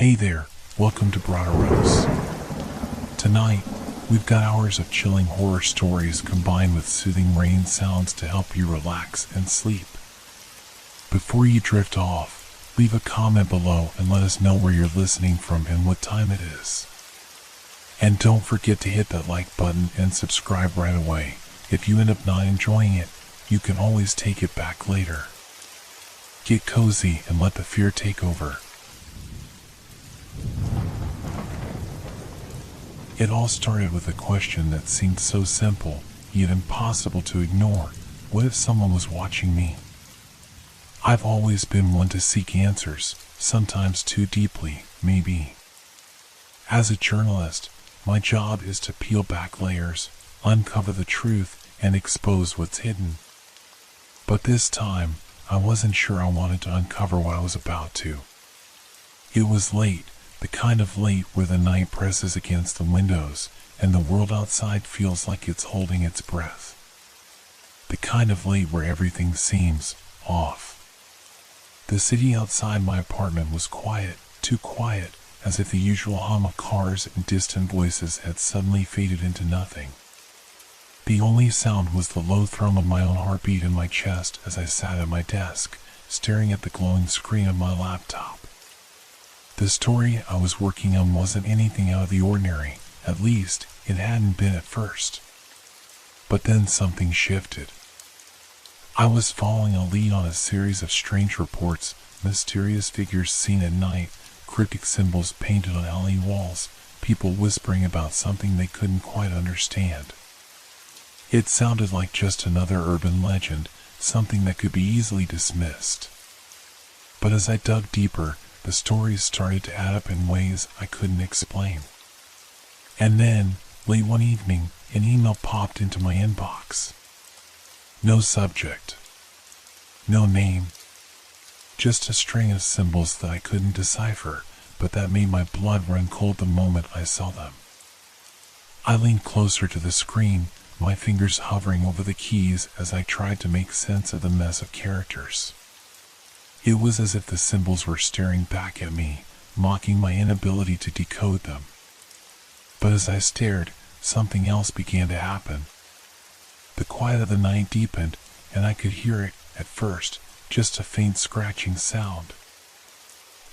Hey there, welcome to Broderos. Tonight, we've got hours of chilling horror stories combined with soothing rain sounds to help you relax and sleep. Before you drift off, leave a comment below and let us know where you're listening from and what time it is. And don't forget to hit that like button and subscribe right away. If you end up not enjoying it, you can always take it back later. Get cozy and let the fear take over. It all started with a question that seemed so simple, yet impossible to ignore. What if someone was watching me? I've always been one to seek answers, sometimes too deeply, maybe. As a journalist, my job is to peel back layers, uncover the truth, and expose what's hidden. But this time, I wasn't sure I wanted to uncover what I was about to. It was late, the kind of late where the night presses against the windows, and the world outside feels like it's holding its breath. The kind of late where everything seems off. The city outside my apartment was quiet, too quiet, as if the usual hum of cars and distant voices had suddenly faded into nothing. The only sound was the low thrum of my own heartbeat in my chest as I sat at my desk, staring at the glowing screen of my laptop. The story I was working on wasn't anything out of the ordinary, at least it hadn't been at first. But then something shifted. I was following a lead on a series of strange reports, mysterious figures seen at night, cryptic symbols painted on alley walls, people whispering about something they couldn't quite understand. It sounded like just another urban legend, something that could be easily dismissed. But as I dug deeper, the stories started to add up in ways I couldn't explain. And then, late one evening, an email popped into my inbox. No subject. No name. Just a string of symbols that I couldn't decipher, but that made my blood run cold the moment I saw them. I leaned closer to the screen, my fingers hovering over the keys as I tried to make sense of the mess of characters. It was as if the symbols were staring back at me, mocking my inability to decode them. But as I stared, something else began to happen. The quiet of the night deepened, and I could hear it, at first, just a faint scratching sound.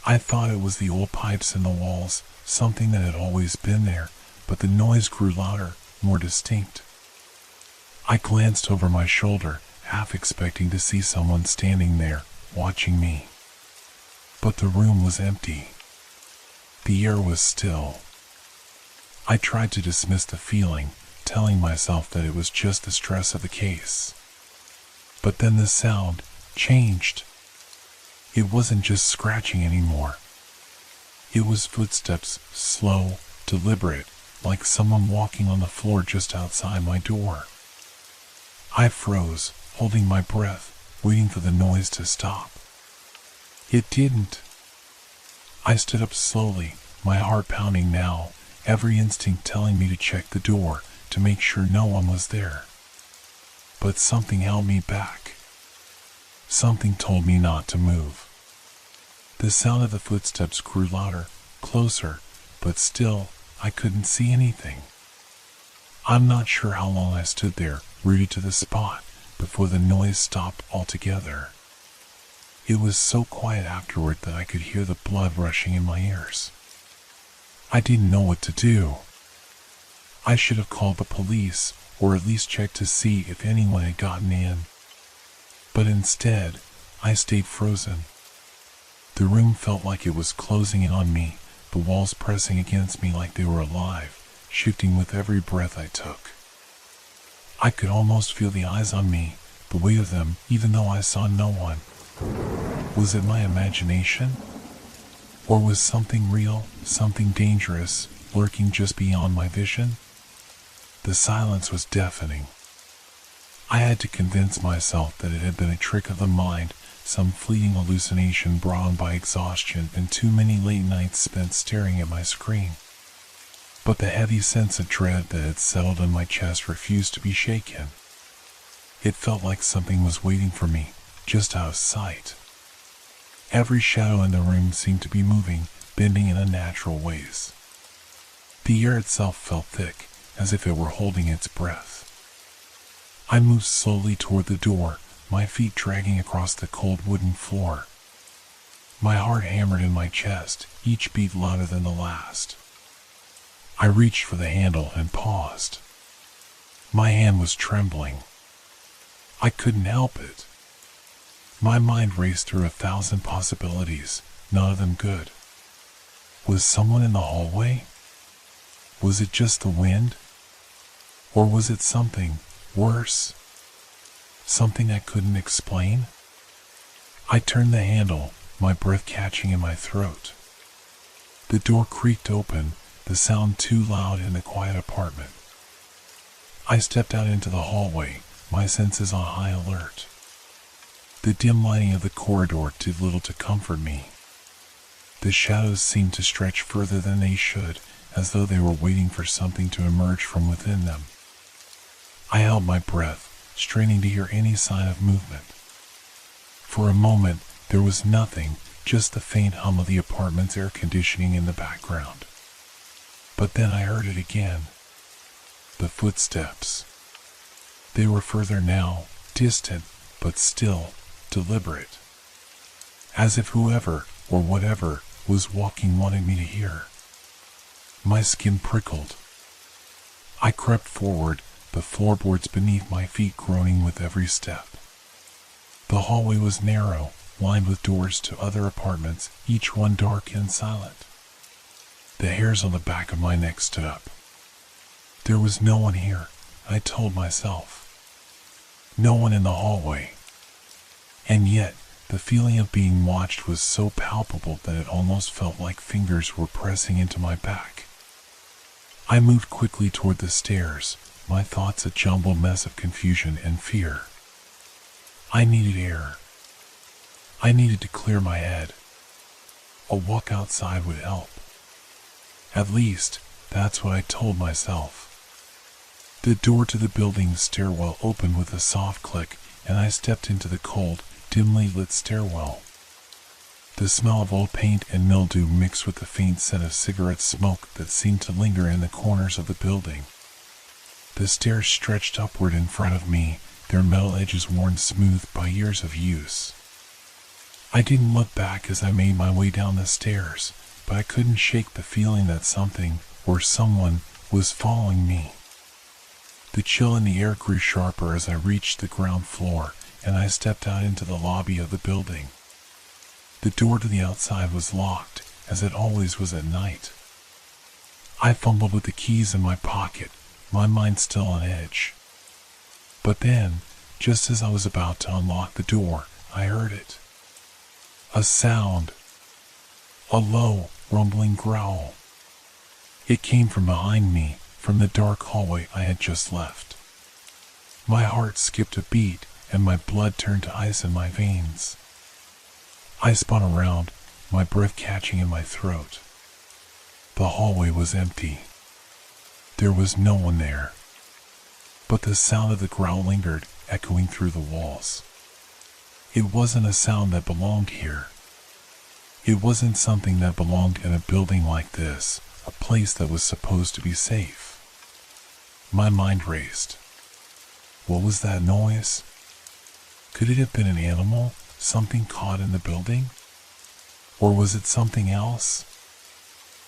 I thought it was the old pipes in the walls, something that had always been there, but the noise grew louder, more distinct. I glanced over my shoulder, half expecting to see someone standing there, watching me. But the room was empty. The air was still. I tried to dismiss the feeling, telling myself that it was just the stress of the case. But then the sound changed. It wasn't just scratching anymore. It was footsteps, slow, deliberate, like someone walking on the floor just outside my door. I froze, holding my breath, waiting for the noise to stop. It didn't. I stood up slowly, my heart pounding now, every instinct telling me to check the door, to make sure no one was there. But something held me back. Something told me not to move. The sound of the footsteps grew louder, closer, but still, I couldn't see anything. I'm not sure how long I stood there, rooted to the spot, before the noise stopped altogether. It was so quiet afterward that I could hear the blood rushing in my ears. I didn't know what to do. I should have called the police, or at least checked to see if anyone had gotten in. But instead, I stayed frozen. The room felt like it was closing in on me, the walls pressing against me like they were alive, shifting with every breath I took. I could almost feel the eyes on me, the weight of them, even though I saw no one. Was it my imagination? Or was something real, something dangerous, lurking just beyond my vision? The silence was deafening. I had to convince myself that it had been a trick of the mind, some fleeting hallucination brought on by exhaustion and too many late nights spent staring at my screen. But the heavy sense of dread that had settled in my chest refused to be shaken. It felt like something was waiting for me, just out of sight. Every shadow in the room seemed to be moving, bending in unnatural ways. The air itself felt thick, as if it were holding its breath. I moved slowly toward the door, my feet dragging across the cold wooden floor. My heart hammered in my chest, each beat louder than the last. I reached for the handle and paused. My hand was trembling. I couldn't help it. My mind raced through 1,000 possibilities, none of them good. Was someone in the hallway? Was it just the wind? Or was it something worse? Something I couldn't explain? I turned the handle, my breath catching in my throat. The door creaked open, the sound too loud in the quiet apartment. I stepped out into the hallway, my senses on high alert. The dim lighting of the corridor did little to comfort me. The shadows seemed to stretch further than they should, as though they were waiting for something to emerge from within them. I held my breath, straining to hear any sign of movement. For a moment, there was nothing, just the faint hum of the apartment's air conditioning in the background. But then I heard it again. The footsteps. They were further now, distant, but still deliberate. As if whoever, or whatever, was walking wanted me to hear. My skin prickled. I crept forward, the floorboards beneath my feet groaning with every step. The hallway was narrow, lined with doors to other apartments, each one dark and silent. The hairs on the back of my neck stood up. There was no one here, I told myself. No one in the hallway. And yet, the feeling of being watched was so palpable that it almost felt like fingers were pressing into my back. I moved quickly toward the stairs, my thoughts a jumbled mess of confusion and fear. I needed air. I needed to clear my head. A walk outside would help. At least, that's what I told myself. The door to the building's stairwell opened with a soft click, and I stepped into the cold, dimly lit stairwell. The smell of old paint and mildew mixed with the faint scent of cigarette smoke that seemed to linger in the corners of the building. The stairs stretched upward in front of me, their metal edges worn smooth by years of use. I didn't look back as I made my way down the stairs, but I couldn't shake the feeling that something, or someone, was following me. The chill in the air grew sharper as I reached the ground floor, and I stepped out into the lobby of the building. The door to the outside was locked, as it always was at night. I fumbled with the keys in my pocket, my mind still on edge. But then, just as I was about to unlock the door, I heard it. A sound. A low, rumbling growl. It came from behind me, from the dark hallway I had just left. My heart skipped a beat, and my blood turned to ice in my veins. I spun around, my breath catching in my throat. The hallway was empty. There was no one there. But the sound of the growl lingered, echoing through the walls. It wasn't a sound that belonged here. It wasn't something that belonged in a building like this, a place that was supposed to be safe. My mind raced. What was that noise? Could it have been an animal, something caught in the building? Or was it something else?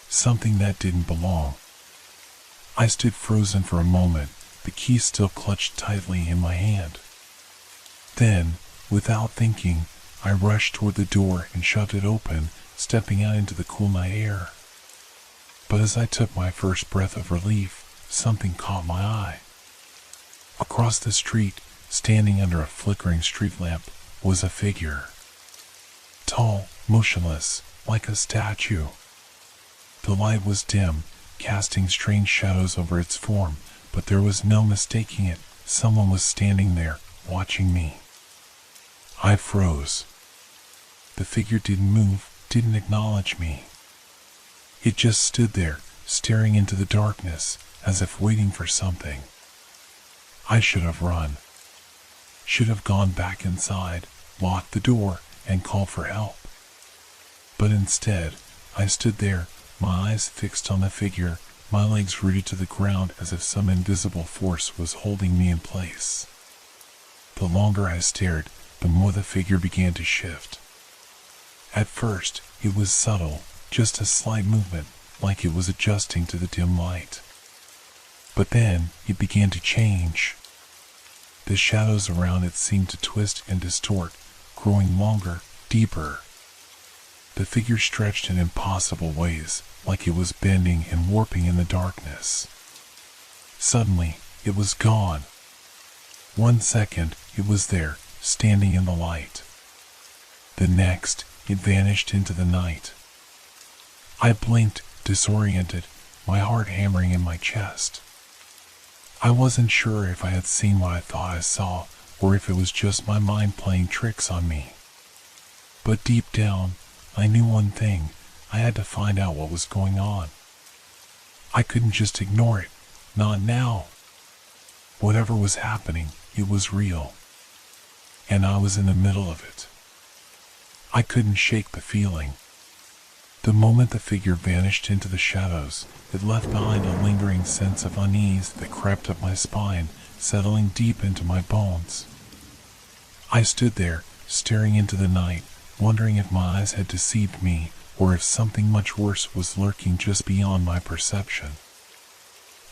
Something that didn't belong. I stood frozen for a moment, the key still clutched tightly in my hand. Then, without thinking, I rushed toward the door and shoved it open, stepping out into the cool night air. But as I took my first breath of relief, something caught my eye. Across the street, standing under a flickering street lamp, was a figure. Tall, motionless, like a statue. The light was dim, casting strange shadows over its form, but there was no mistaking it. Someone was standing there, watching me. I froze. The figure didn't move, didn't acknowledge me. It just stood there, staring into the darkness, as if waiting for something. I should have run. Should have gone back inside, locked the door, and called for help. But instead, I stood there, my eyes fixed on the figure, my legs rooted to the ground as if some invisible force was holding me in place. The longer I stared, the more the figure began to shift. At first, it was subtle, just a slight movement, like it was adjusting to the dim light. But then, it began to change. The shadows around it seemed to twist and distort, growing longer, deeper. The figure stretched in impossible ways, like it was bending and warping in the darkness. Suddenly, it was gone. 1 second, it was there, standing in the light. The next, it vanished into the night. I blinked, disoriented, my heart hammering in my chest. I wasn't sure if I had seen what I thought I saw, or if it was just my mind playing tricks on me. But deep down, I knew one thing: I had to find out what was going on. I couldn't just ignore it, not now. Whatever was happening, it was real. And I was in the middle of it. I couldn't shake the feeling. The moment the figure vanished into the shadows, it left behind a lingering sense of unease that crept up my spine, settling deep into my bones. I stood there, staring into the night, wondering if my eyes had deceived me, or if something much worse was lurking just beyond my perception.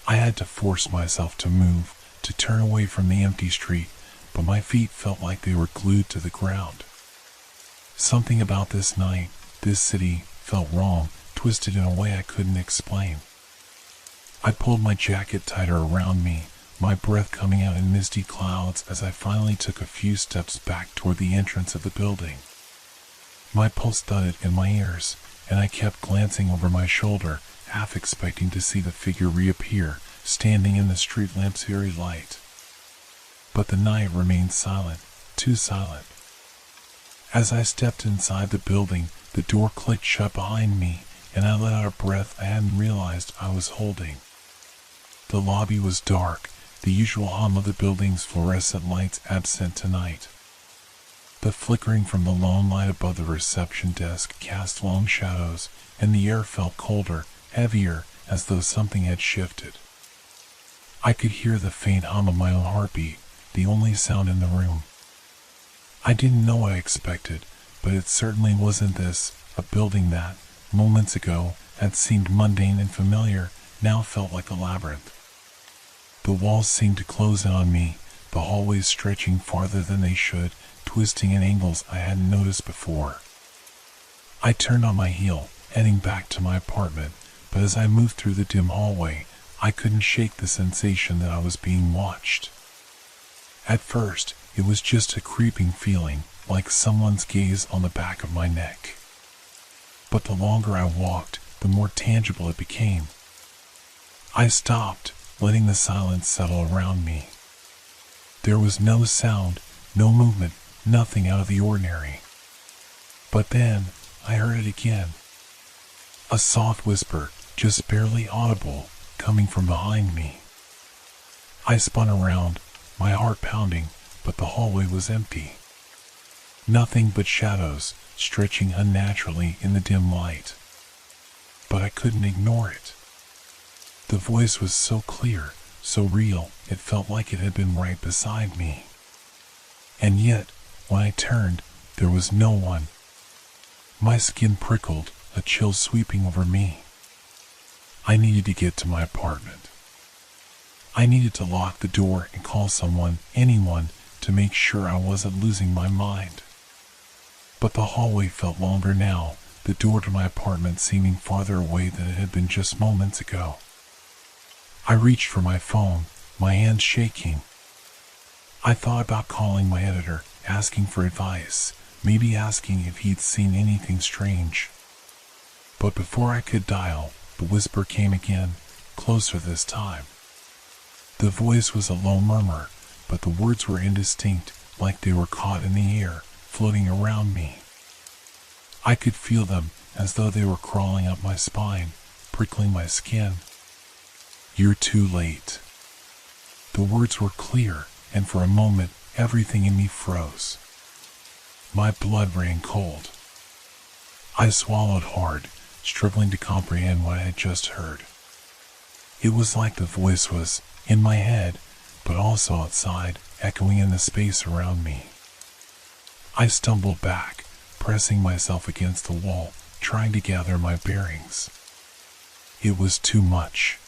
I had to force myself to move, to turn away from the empty street, but my feet felt like they were glued to the ground. Something about this night, this city, felt wrong, twisted in a way I couldn't explain. I pulled my jacket tighter around me, my breath coming out in misty clouds as I finally took a few steps back toward the entrance of the building. My pulse thudded in my ears, and I kept glancing over my shoulder, half expecting to see the figure reappear, standing in the street lamp's eerie light. But the night remained silent, too silent. As I stepped inside the building, the door clicked shut behind me, and I let out a breath I hadn't realized I was holding. The lobby was dark, the usual hum of the building's fluorescent lights absent tonight. The flickering from the lone light above the reception desk cast long shadows, and the air felt colder, heavier, as though something had shifted. I could hear the faint hum of my own heartbeat, the only sound in the room. I didn't know what I expected, but it certainly wasn't this. A building that, moments ago, had seemed mundane and familiar, now felt like a labyrinth. The walls seemed to close in on me, the hallways stretching farther than they should, twisting in angles I hadn't noticed before. I turned on my heel, heading back to my apartment, but as I moved through the dim hallway, I couldn't shake the sensation that I was being watched. At first, it was just a creeping feeling, like someone's gaze on the back of my neck. But the longer I walked, the more tangible it became. I stopped, letting the silence settle around me. There was no sound, no movement, nothing out of the ordinary. But then, I heard it again. A soft whisper, just barely audible, coming from behind me. I spun around, my heart pounding, but the hallway was empty. Nothing but shadows, stretching unnaturally in the dim light. But I couldn't ignore it. The voice was so clear, so real, it felt like it had been right beside me. And yet, when I turned, there was no one. My skin prickled, a chill sweeping over me. I needed to get to my apartment. I needed to lock the door and call someone, anyone, to make sure I wasn't losing my mind. But the hallway felt longer now, the door to my apartment seeming farther away than it had been just moments ago. I reached for my phone, my hands shaking. I thought about calling my editor, asking for advice, maybe asking if he'd seen anything strange. But before I could dial, the whisper came again, closer this time. The voice was a low murmur, but the words were indistinct, like they were caught in the air, floating around me. I could feel them, as though they were crawling up my spine, prickling my skin. "You're too late." The words were clear, and for a moment, everything in me froze. My blood ran cold. I swallowed hard, struggling to comprehend what I had just heard. It was like the voice was in my head, but also outside, echoing in the space around me. I stumbled back, pressing myself against the wall, trying to gather my bearings. It was too much.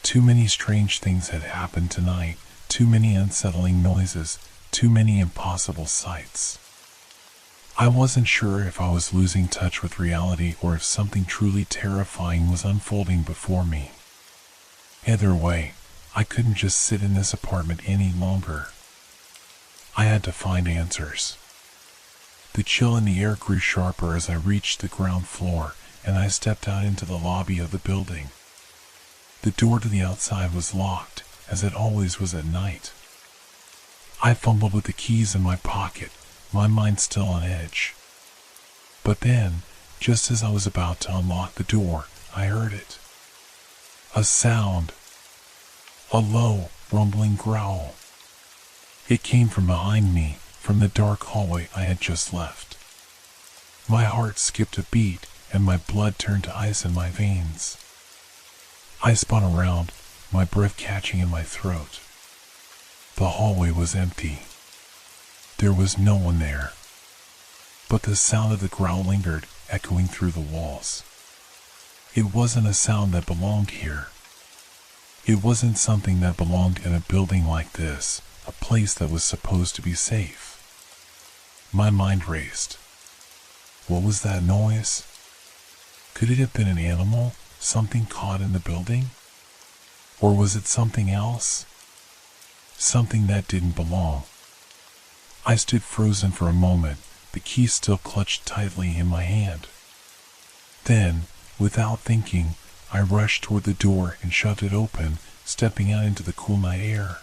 Too many strange things had happened tonight, too many unsettling noises, too many impossible sights. I wasn't sure if I was losing touch with reality or if something truly terrifying was unfolding before me. Either way, I couldn't just sit in this apartment any longer. I had to find answers. The chill in the air grew sharper as I reached the ground floor, and I stepped out into the lobby of the building. The door to the outside was locked, as it always was at night. I fumbled with the keys in my pocket, my mind still on edge. But then, just as I was about to unlock the door, I heard it. A sound. A low, rumbling growl. It came from behind me, from the dark hallway I had just left. My heart skipped a beat, and my blood turned to ice in my veins. I spun around, my breath catching in my throat. The hallway was empty. There was no one there. But the sound of the growl lingered, echoing through the walls. It wasn't a sound that belonged here. It wasn't something that belonged in a building like this, a place that was supposed to be safe. My mind raced. What was that noise? Could it have been an animal, something caught in the building? Or was it something else? Something that didn't belong. I stood frozen for a moment, the key still clutched tightly in my hand. Then, without thinking, I rushed toward the door and shoved it open, stepping out into the cool night air.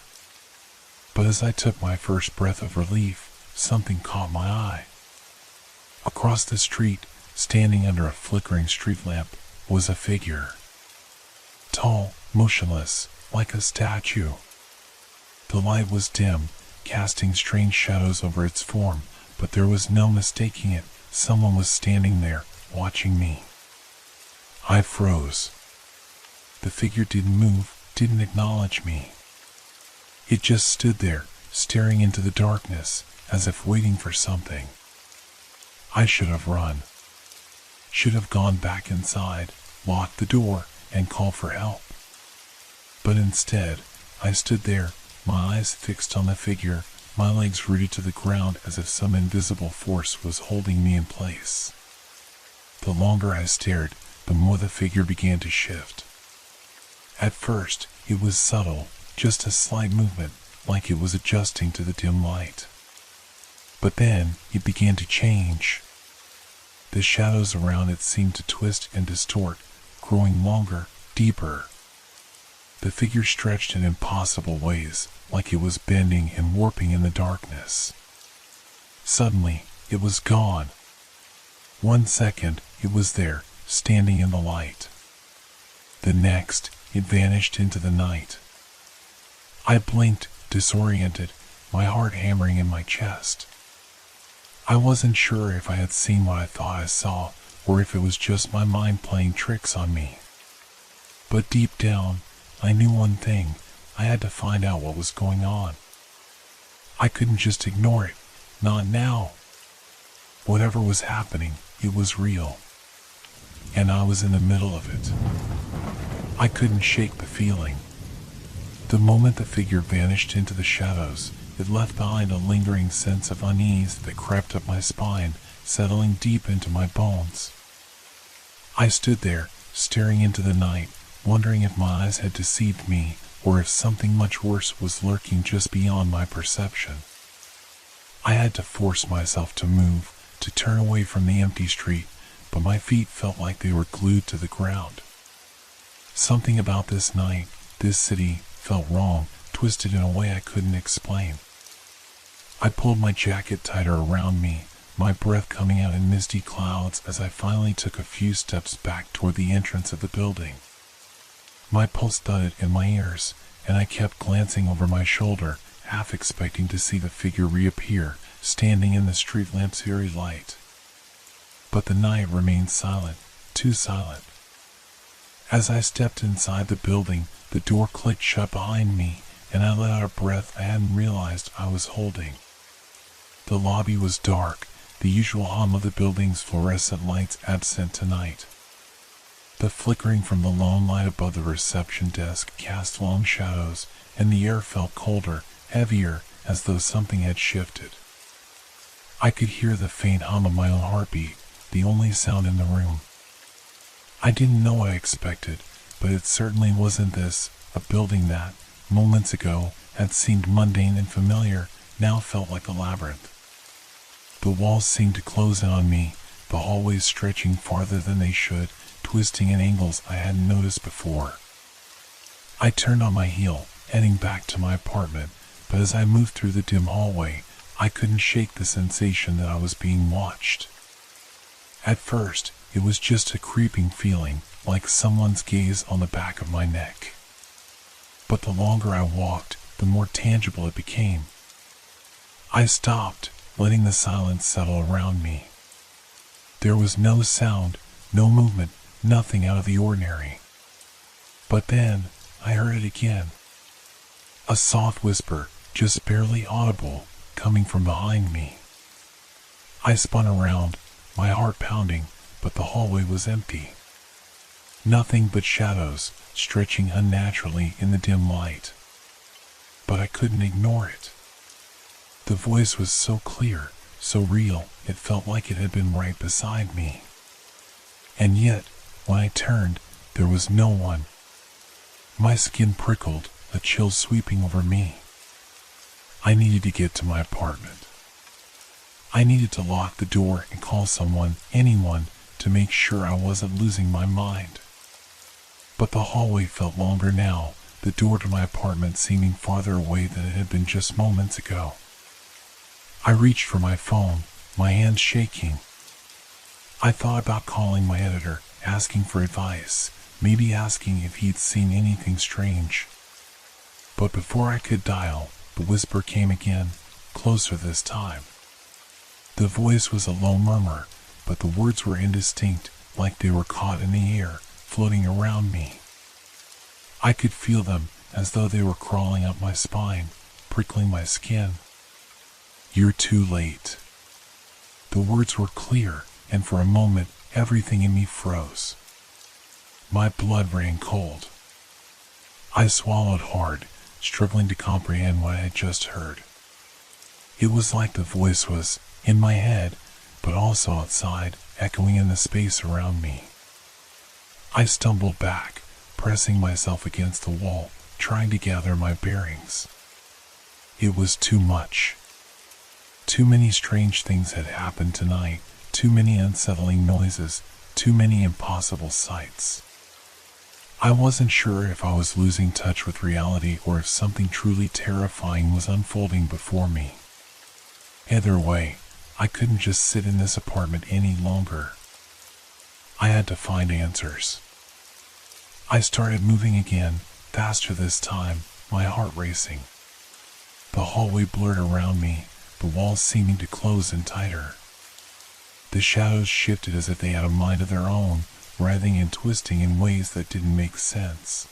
But as I took my first breath of relief, something caught my eye. Across the street, standing under a flickering street lamp, was a figure. Tall, motionless, like a statue. The light was dim, casting strange shadows over its form, but there was no mistaking it. Someone was standing there, watching me. I froze. The figure didn't move, didn't acknowledge me. It just stood there, staring into the darkness, as if waiting for something. I should have run. Should have gone back inside, locked the door, and called for help. But instead, I stood there, my eyes fixed on the figure, my legs rooted to the ground as if some invisible force was holding me in place. The longer I stared, the more the figure began to shift. At first, it was subtle, just a slight movement, like it was adjusting to the dim light. But then, it began to change. The shadows around it seemed to twist and distort, growing longer, deeper. The figure stretched in impossible ways, like it was bending and warping in the darkness. Suddenly, it was gone. 1 second, it was there, standing in the light. The next, it vanished into the night. I blinked, disoriented, my heart hammering in my chest. I wasn't sure if I had seen what I thought I saw, or if it was just my mind playing tricks on me. But deep down, I knew one thing: I had to find out what was going on. I couldn't just ignore it, not now. Whatever was happening, it was real. And I was in the middle of it. I couldn't shake the feeling. The moment the figure vanished into the shadows, it left behind a lingering sense of unease that crept up my spine, settling deep into my bones. I stood there, staring into the night, wondering if my eyes had deceived me, or if something much worse was lurking just beyond my perception. I had to force myself to move, to turn away from the empty street, but my feet felt like they were glued to the ground. Something about this night, this city, felt wrong, twisted in a way I couldn't explain. I pulled my jacket tighter around me, my breath coming out in misty clouds as I finally took a few steps back toward the entrance of the building. My pulse thudded in my ears, and I kept glancing over my shoulder, half expecting to see the figure reappear, standing in the street lamp's eerie light. But the night remained silent, too silent. As I stepped inside the building, the door clicked shut behind me, and I let out a breath I hadn't realized I was holding. The lobby was dark, the usual hum of the building's fluorescent lights absent tonight. The flickering from the lone light above the reception desk cast long shadows, and the air felt colder, heavier, as though something had shifted. I could hear the faint hum of my own heartbeat, the only sound in the room. I didn't know what I expected, but it certainly wasn't this. A building that, moments ago, had seemed mundane and familiar, now felt like a labyrinth. The walls seemed to close in on me, the hallways stretching farther than they should, twisting in angles I hadn't noticed before. I turned on my heel, heading back to my apartment, but as I moved through the dim hallway, I couldn't shake the sensation that I was being watched. At first, it was just a creeping feeling, like someone's gaze on the back of my neck. But the longer I walked, the more tangible it became. I stopped, letting the silence settle around me. There was no sound, no movement, nothing out of the ordinary. But then, I heard it again. A soft whisper, just barely audible, coming from behind me. I spun around, my heart pounding, but the hallway was empty. Nothing but shadows, stretching unnaturally in the dim light. But I couldn't ignore it. The voice was so clear, so real, it felt like it had been right beside me. And yet, when I turned, there was no one. My skin prickled, a chill sweeping over me. I needed to get to my apartment. I needed to lock the door and call someone, anyone, to make sure I wasn't losing my mind. But the hallway felt longer now, the door to my apartment seeming farther away than it had been just moments ago. I reached for my phone, my hands shaking. I thought about calling my editor, asking for advice, maybe asking if he'd seen anything strange. But before I could dial, the whisper came again, closer this time. The voice was a low murmur, but the words were indistinct, like they were caught in the air, floating around me. I could feel them, as though they were crawling up my spine, prickling my skin. "You're too late." The words were clear, and for a moment, everything in me froze. My blood ran cold. I swallowed hard, struggling to comprehend what I had just heard. It was like the voice was in my head, but also outside, echoing in the space around me. I stumbled back, pressing myself against the wall, trying to gather my bearings. It was too much. Too many strange things had happened tonight, too many unsettling noises, too many impossible sights. I wasn't sure if I was losing touch with reality or if something truly terrifying was unfolding before me. Either way, I couldn't just sit in this apartment any longer. I had to find answers. I started moving again, faster this time, my heart racing. The hallway blurred around me, the walls seeming to close in tighter. The shadows shifted as if they had a mind of their own, writhing and twisting in ways that didn't make sense.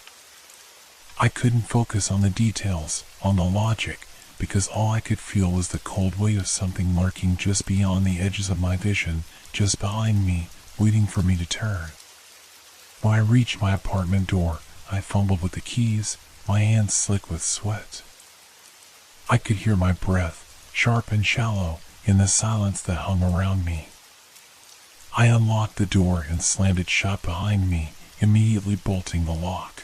I couldn't focus on the details, on the logic, because all I could feel was the cold weight of something lurking just beyond the edges of my vision, just behind me, waiting for me to turn. When I reached my apartment door, I fumbled with the keys, my hands slick with sweat. I could hear my breath, sharp and shallow, in the silence that hung around me. I unlocked the door and slammed it shut behind me, immediately bolting the lock.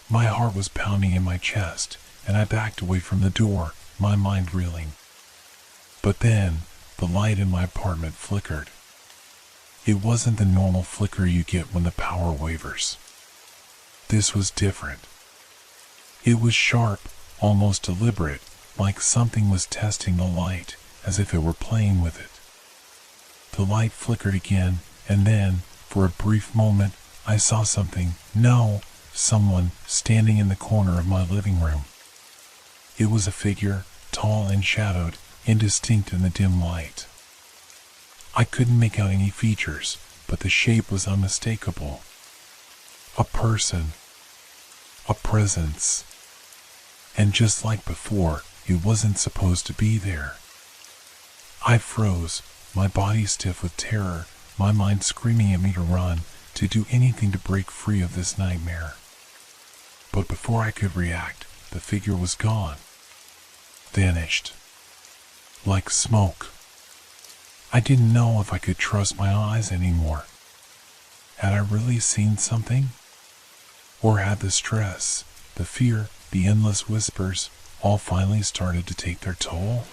My heart was pounding in my chest, and I backed away from the door, my mind reeling. But then, the light in my apartment flickered. It wasn't the normal flicker you get when the power wavers. This was different. It was sharp, almost deliberate, like something was testing the light, as if it were playing with it. The light flickered again, and then, for a brief moment, I saw something, someone, standing in the corner of my living room. It was a figure, tall and shadowed, indistinct in the dim light. I couldn't make out any features, but the shape was unmistakable. A person. A presence. And just like before, it wasn't supposed to be there. I froze, my body stiff with terror, my mind screaming at me to run, to do anything to break free of this nightmare. But before I could react, the figure was gone. Vanished. Like smoke. I didn't know if I could trust my eyes anymore. Had I really seen something? Or had the stress, the fear, the endless whispers, all finally started to take their toll?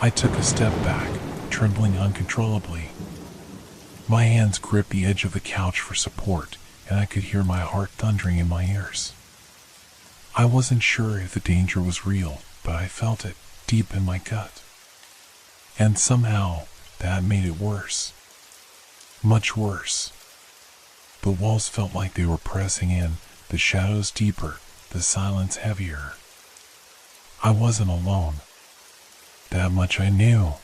I took a step back, trembling uncontrollably. My hands gripped the edge of the couch for support, and I could hear my heart thundering in my ears. I wasn't sure if the danger was real, but I felt it deep in my gut. And somehow, that made it worse. Much worse. The walls felt like they were pressing in, the shadows deeper, the silence heavier. I wasn't alone. That much I knew.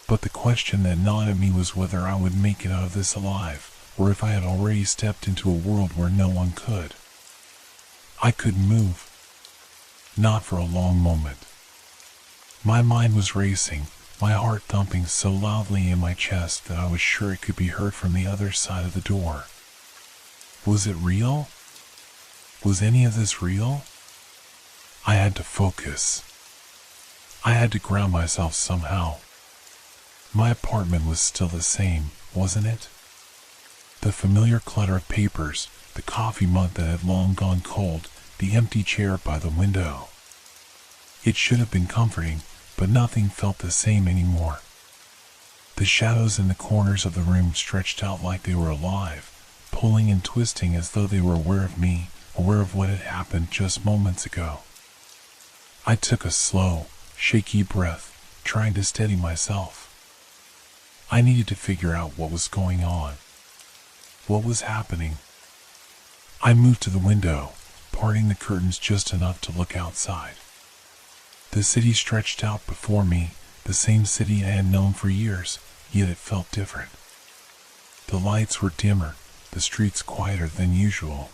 But the question that gnawed at me was whether I would make it out of this alive, or if I had already stepped into a world where no one could. I couldn't move. Not for a long moment. My mind was racing, my heart thumping so loudly in my chest that I was sure it could be heard from the other side of the door. Was it real? Was any of this real? I had to focus. I had to ground myself somehow. My apartment was still the same, wasn't it? The familiar clutter of papers, the coffee mug that had long gone cold, the empty chair by the window. It should have been comforting, but nothing felt the same anymore. The shadows in the corners of the room stretched out like they were alive, pulling and twisting as though they were aware of me, aware of what had happened just moments ago. I took a slow, shaky breath, trying to steady myself. I needed to figure out what was going on. What was happening? I moved to the window, parting the curtains just enough to look outside. The city stretched out before me, the same city I had known for years, yet it felt different. The lights were dimmer, the streets quieter than usual.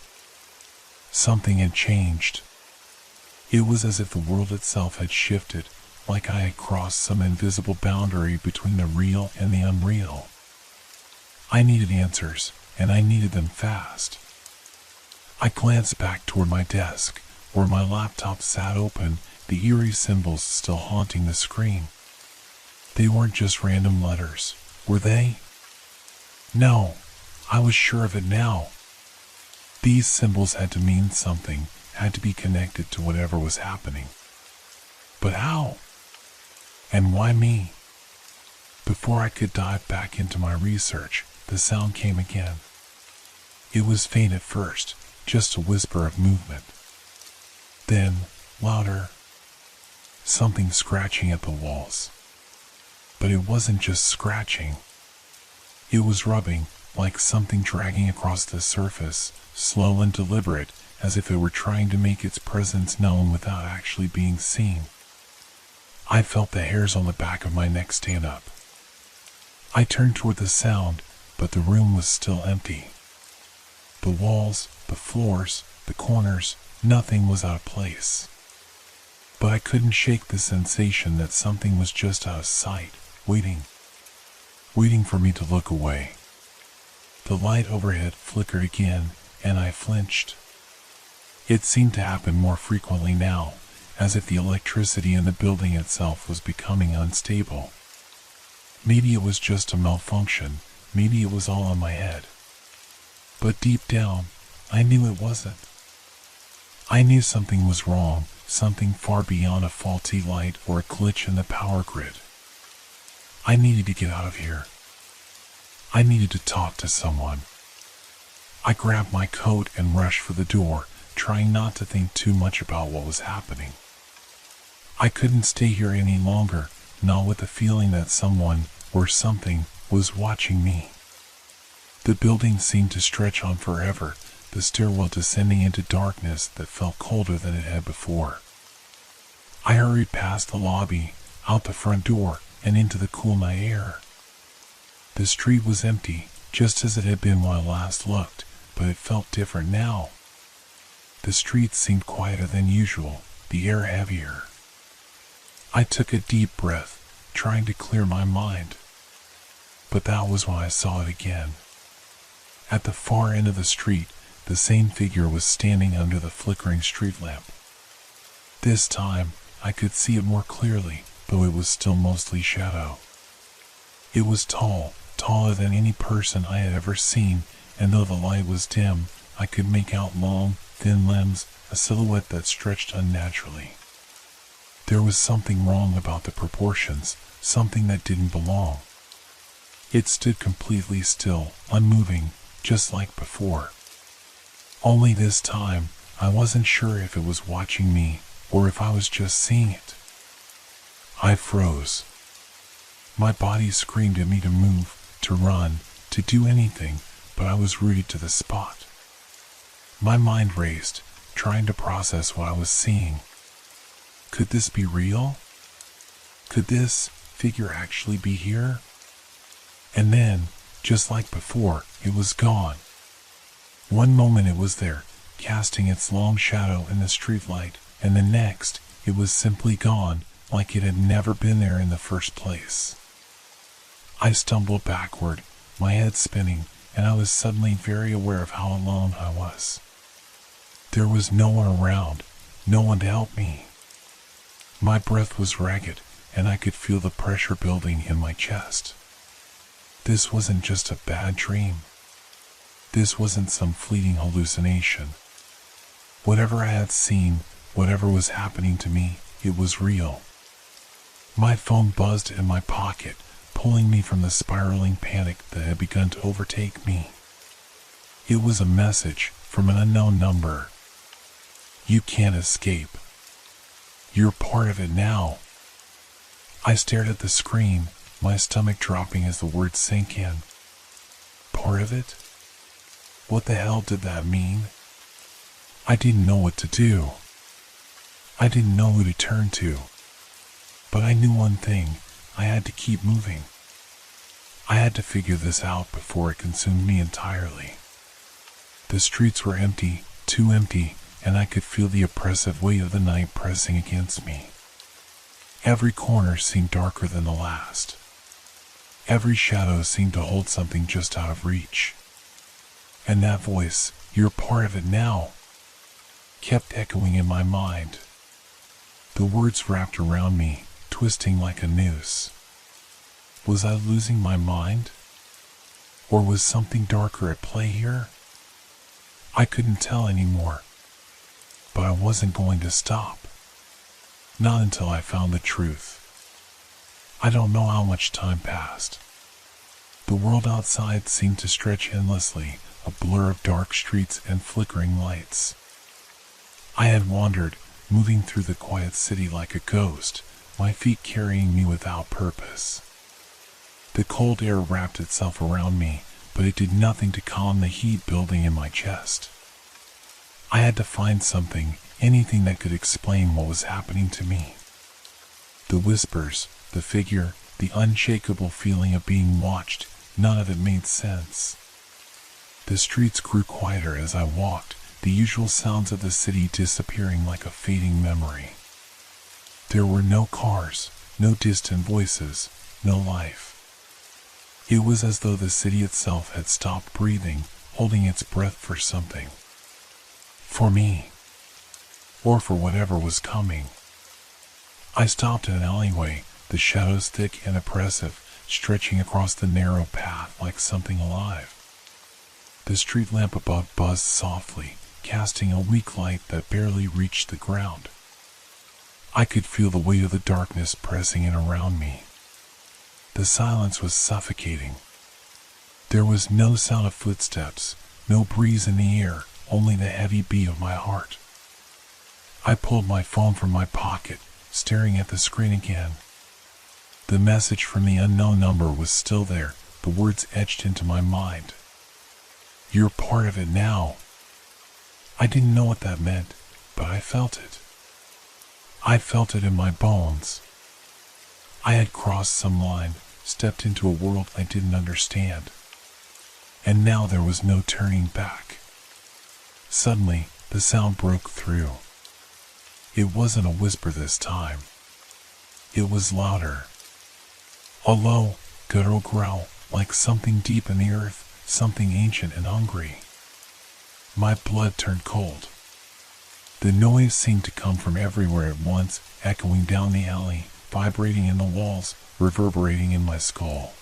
Something had changed. It was as if the world itself had shifted, like I had crossed some invisible boundary between the real and the unreal. I needed answers, and I needed them fast. I glanced back toward my desk, where my laptop sat open, the eerie symbols still haunting the screen. They weren't just random letters, were they? No, I was sure of it now. These symbols had to mean something, had to be connected to whatever was happening. But how? And why me? Before I could dive back into my research, the sound came again. It was faint at first, just a whisper of movement. Then, louder. Something scratching at the walls. But it wasn't just scratching. It was rubbing, like something dragging across the surface, slow and deliberate, as if it were trying to make its presence known without actually being seen. I felt the hairs on the back of my neck stand up. I turned toward the sound, but the room was still empty. The walls, the floors, the corners, nothing was out of place. But I couldn't shake the sensation that something was just out of sight, waiting for me to look away. The light overhead flickered again, and I flinched. It seemed to happen more frequently now, as if the electricity in the building itself was becoming unstable. Maybe it was just a malfunction, maybe it was all in my head. But deep down, I knew it wasn't. I knew something was wrong, something far beyond a faulty light or a glitch in the power grid. I needed to get out of here. I needed to talk to someone. I grabbed my coat and rushed for the door, trying not to think too much about what was happening. I couldn't stay here any longer, not with the feeling that someone, or something, was watching me. The building seemed to stretch on forever, the stairwell descending into darkness that felt colder than it had before. I hurried past the lobby, out the front door, and into the cool night air. The street was empty, just as it had been when I last looked, but it felt different now. The street seemed quieter than usual, the air heavier. I took a deep breath, trying to clear my mind. But that was when I saw it again. At the far end of the street, the same figure was standing under the flickering street lamp. This time, I could see it more clearly, though it was still mostly shadow. It was tall, taller than any person I had ever seen, and though the light was dim, I could make out long, thin limbs, a silhouette that stretched unnaturally. There was something wrong about the proportions, something that didn't belong. It stood completely still, unmoving, just like before. Only this time, I wasn't sure if it was watching me, or if I was just seeing it. I froze. My body screamed at me to move, to run, to do anything, but I was rooted to the spot. My mind raced, trying to process what I was seeing. Could this be real? Could this figure actually be here? And then, just like before, it was gone. One moment it was there, casting its long shadow in the streetlight, and the next, it was simply gone, like it had never been there in the first place. I stumbled backward, my head spinning, and I was suddenly very aware of how alone I was. There was no one around, no one to help me. My breath was ragged, and I could feel the pressure building in my chest. This wasn't just a bad dream. This wasn't some fleeting hallucination. Whatever I had seen, whatever was happening to me, it was real. My phone buzzed in my pocket, pulling me from the spiraling panic that had begun to overtake me. It was a message from an unknown number. You can't escape. You're part of it now. I stared at the screen, my stomach dropping as the words sank in. Part of it? What the hell did that mean? I didn't know what to do. I didn't know who to turn to. But I knew one thing, I had to keep moving. I had to figure this out before it consumed me entirely. The streets were empty, too empty, and I could feel the oppressive weight of the night pressing against me. Every corner seemed darker than the last. Every shadow seemed to hold something just out of reach. And that voice, "You're part of it now," kept echoing in my mind. The words wrapped around me, twisting like a noose. Was I losing my mind? Or was something darker at play here? I couldn't tell anymore. But I wasn't going to stop. Not until I found the truth. I don't know how much time passed. The world outside seemed to stretch endlessly, a blur of dark streets and flickering lights. I had wandered, moving through the quiet city like a ghost, my feet carrying me without purpose. The cold air wrapped itself around me, but it did nothing to calm the heat building in my chest. I had to find something, anything that could explain what was happening to me. The whispers, the figure, the unshakable feeling of being watched, none of it made sense. The streets grew quieter as I walked, the usual sounds of the city disappearing like a fading memory. There were no cars, no distant voices, no life. It was as though the city itself had stopped breathing, holding its breath for something. For me. Or for whatever was coming. I stopped in an alleyway, the shadows thick and oppressive, stretching across the narrow path like something alive. The street lamp above buzzed softly, casting a weak light that barely reached the ground. I could feel the weight of the darkness pressing in around me. The silence was suffocating. There was no sound of footsteps, no breeze in the air, only the heavy beat of my heart. I pulled my phone from my pocket, staring at the screen again. The message from the unknown number was still there, the words etched into my mind. You're part of it now. I didn't know what that meant, but I felt it. I felt it in my bones. I had crossed some line, stepped into a world I didn't understand. And now there was no turning back. Suddenly, the sound broke through. It wasn't a whisper this time. It was louder. A low, guttural growl, like something deep in the earth, something ancient and hungry. My blood turned cold. The noise seemed to come from everywhere at once, echoing down the alley, vibrating in the walls, reverberating in my skull.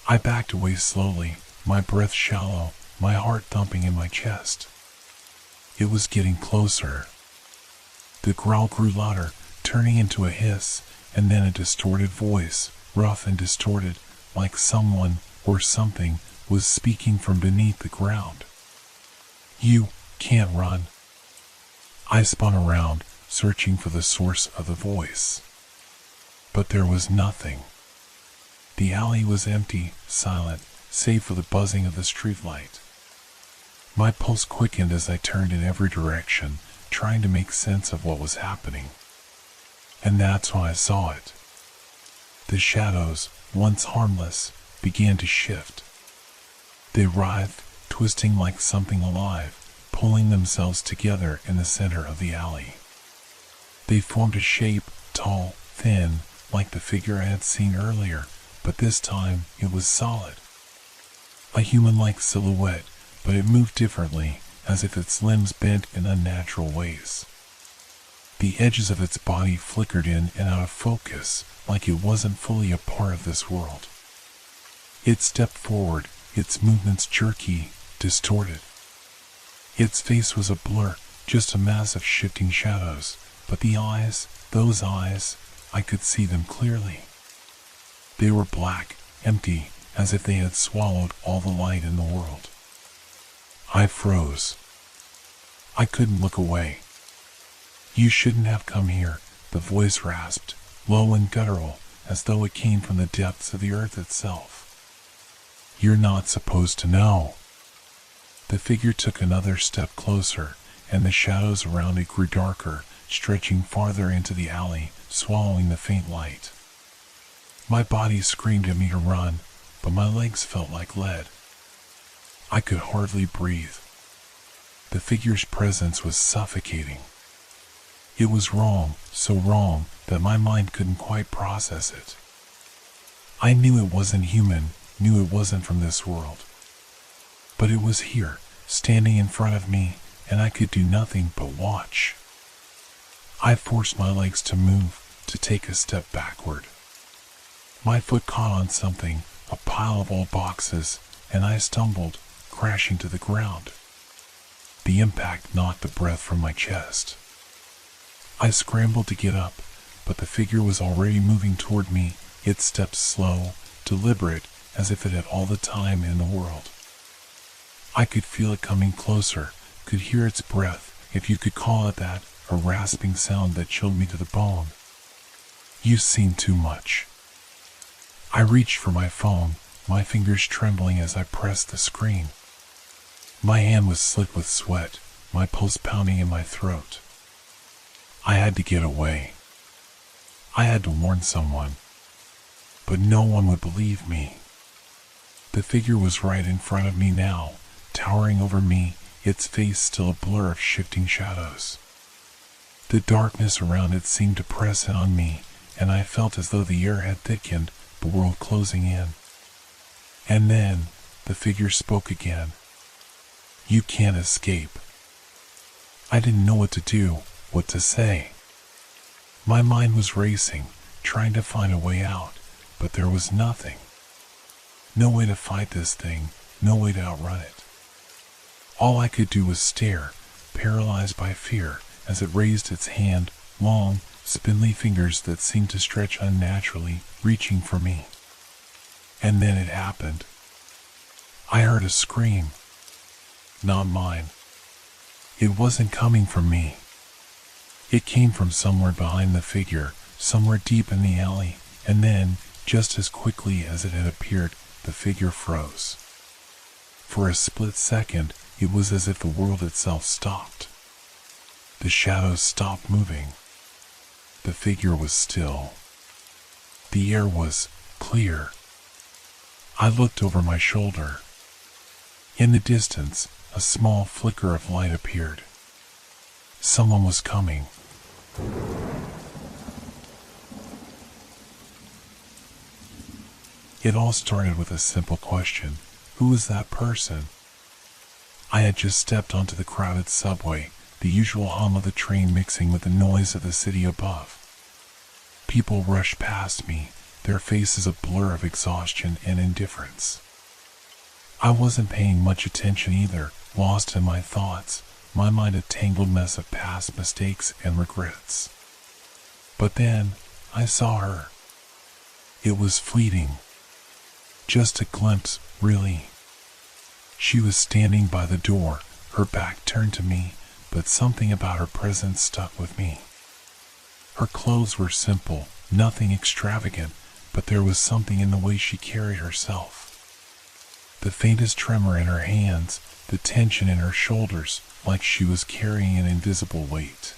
I backed away slowly, my breath shallow, my heart thumping in my chest. It was getting closer. The growl grew louder, turning into a hiss, and then a distorted voice, rough and distorted, like someone or something was speaking from beneath the ground. "You can't run." I spun around, searching for the source of the voice. But there was nothing. The alley was empty, silent, save for the buzzing of the streetlight. My pulse quickened as I turned in every direction, trying to make sense of what was happening. And that's when I saw it. The shadows, once harmless, began to shift. They writhed, twisting like something alive, pulling themselves together in the center of the alley. They formed a shape, tall, thin, like the figure I had seen earlier, but this time it was solid. A human-like silhouette, but it moved differently, as if its limbs bent in unnatural ways. The edges of its body flickered in and out of focus, like it wasn't fully a part of this world. It stepped forward, its movements jerky, distorted. Its face was a blur, just a mass of shifting shadows, but the eyes, those eyes, I could see them clearly. They were black, empty, as if they had swallowed all the light in the world. I froze. I couldn't look away. "You shouldn't have come here," the voice rasped, low and guttural, as though it came from the depths of the earth itself. "You're not supposed to know." The figure took another step closer, and the shadows around it grew darker, stretching farther into the alley, swallowing the faint light. My body screamed at me to run, but my legs felt like lead. I could hardly breathe. The figure's presence was suffocating. It was wrong, so wrong that my mind couldn't quite process it. I knew it wasn't human, knew it wasn't from this world. But it was here, standing in front of me, and I could do nothing but watch. I forced my legs to move, to take a step backward. My foot caught on something, a pile of old boxes, and I stumbled, crashing to the ground. The impact knocked the breath from my chest. I scrambled to get up, but the figure was already moving toward me, its steps slow, deliberate, as if it had all the time in the world. I could feel it coming closer, could hear its breath, if you could call it that, a rasping sound that chilled me to the bone. "You've seen too much." I reached for my phone, my fingers trembling as I pressed the screen. My hand was slick with sweat, my pulse pounding in my throat. I had to get away. I had to warn someone. But no one would believe me. The figure was right in front of me now, towering over me, its face still a blur of shifting shadows. The darkness around it seemed to press in on me, and I felt as though the air had thickened, the world closing in. And then, the figure spoke again. "You can't escape." I didn't know what to do, what to say. My mind was racing, trying to find a way out, but there was nothing. No way to fight this thing, no way to outrun it. All I could do was stare, paralyzed by fear, as it raised its hand, long, spindly fingers that seemed to stretch unnaturally, reaching for me. And then it happened. I heard a scream. Not mine. It wasn't coming from me. It came from somewhere behind the figure, somewhere deep in the alley, and then, just as quickly as it had appeared, the figure froze. For a split second, it was as if the world itself stopped. The shadows stopped moving. The figure was still. The air was clear. I looked over my shoulder. In the distance, a small flicker of light appeared. Someone was coming. It all started with a simple question. Who was that person? I had just stepped onto the crowded subway, the usual hum of the train mixing with the noise of the city above. People rushed past me, their faces a blur of exhaustion and indifference. I wasn't paying much attention either, lost in my thoughts, my mind a tangled mess of past mistakes and regrets. But then, I saw her. It was fleeting. Just a glimpse, really. She was standing by the door, her back turned to me, but something about her presence stuck with me. Her clothes were simple, nothing extravagant, but there was something in the way she carried herself. The faintest tremor in her hands, the tension in her shoulders, like she was carrying an invisible weight.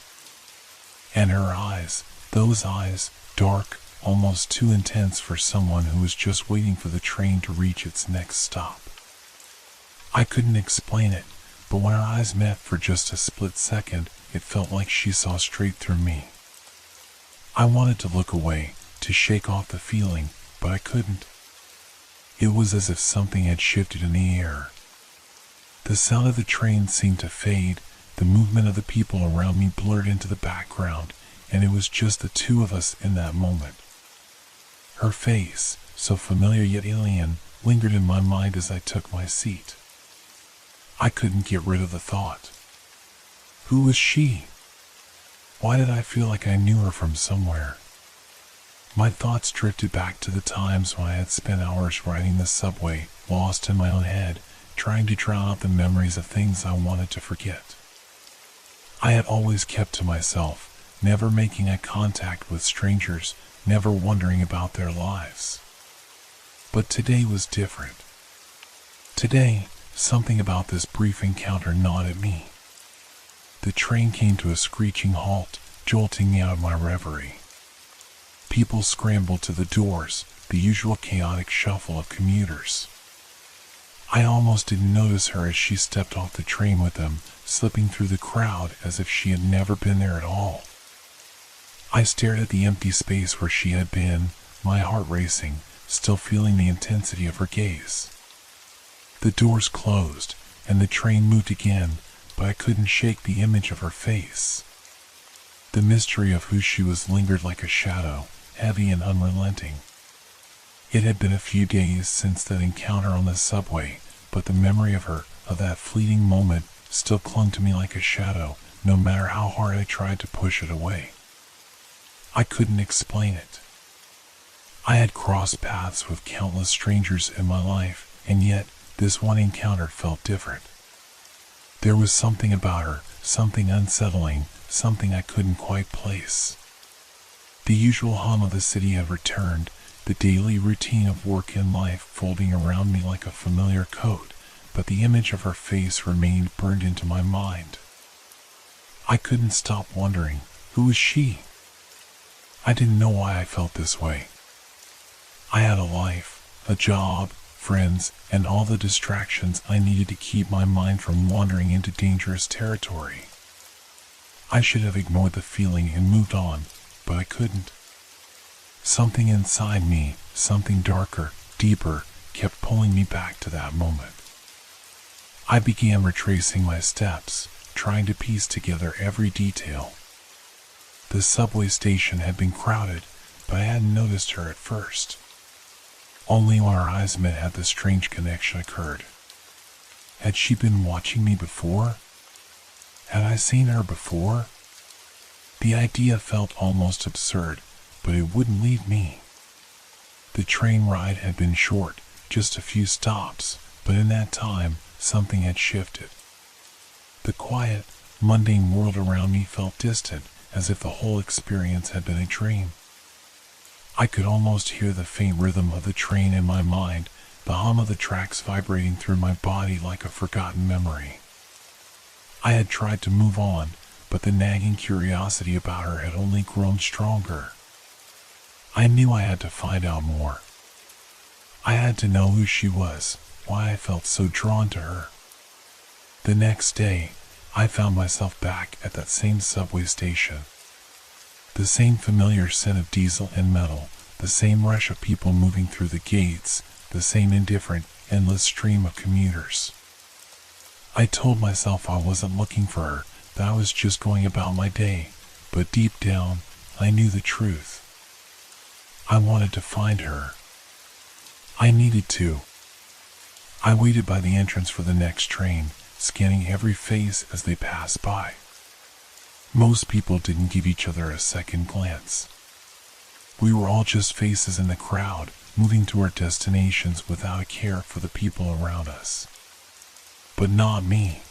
And her eyes, those eyes, dark, almost too intense for someone who was just waiting for the train to reach its next stop. I couldn't explain it, but when our eyes met for just a split second, it felt like she saw straight through me. I wanted to look away, to shake off the feeling, but I couldn't. It was as if something had shifted in the air. The sound of the train seemed to fade, the movement of the people around me blurred into the background, and it was just the two of us in that moment. Her face, so familiar yet alien, lingered in my mind as I took my seat. I couldn't get rid of the thought. Who was she? Why did I feel like I knew her from somewhere? My thoughts drifted back to the times when I had spent hours riding the subway, lost in my own head, trying to drown out the memories of things I wanted to forget. I had always kept to myself, never making eye contact with strangers, never wondering about their lives. But today was different. Today, something about this brief encounter gnawed at me. The train came to a screeching halt, jolting me out of my reverie. People scrambled to the doors, the usual chaotic shuffle of commuters. I almost didn't notice her as she stepped off the train with them, slipping through the crowd as if she had never been there at all. I stared at the empty space where she had been, my heart racing, still feeling the intensity of her gaze. The doors closed, and the train moved again, but I couldn't shake the image of her face. The mystery of who she was lingered like a shadow, heavy and unrelenting. It had been a few days since that encounter on the subway, but the memory of her, of that fleeting moment, still clung to me like a shadow, no matter how hard I tried to push it away. I couldn't explain it. I had crossed paths with countless strangers in my life, and yet this one encounter felt different. There was something about her, something unsettling, something I couldn't quite place. The usual hum of the city had returned, the daily routine of work and life folding around me like a familiar coat, but the image of her face remained burned into my mind. I couldn't stop wondering, who was she? I didn't know why I felt this way. I had a life, a job, friends, and all the distractions I needed to keep my mind from wandering into dangerous territory. I should have ignored the feeling and moved on, but I couldn't. Something inside me, something darker, deeper, kept pulling me back to that moment. I began retracing my steps, trying to piece together every detail. The subway station had been crowded, but I hadn't noticed her at first. Only when our eyes met had the strange connection occurred. Had she been watching me before? Had I seen her before? The idea felt almost absurd, but it wouldn't leave me. The train ride had been short, just a few stops, but in that time, something had shifted. The quiet, mundane world around me felt distant, as if the whole experience had been a dream. I could almost hear the faint rhythm of the train in my mind, the hum of the tracks vibrating through my body like a forgotten memory. I had tried to move on, but the nagging curiosity about her had only grown stronger. I knew I had to find out more. I had to know who she was, why I felt so drawn to her. The next day, I found myself back at that same subway station. The same familiar scent of diesel and metal, the same rush of people moving through the gates, the same indifferent, endless stream of commuters. I told myself I wasn't looking for her, that I was just going about my day, but deep down, I knew the truth. I wanted to find her. I needed to. I waited by the entrance for the next train, scanning every face as they passed by. Most people didn't give each other a second glance. We were all just faces in the crowd, moving to our destinations without a care for the people around us. But not me.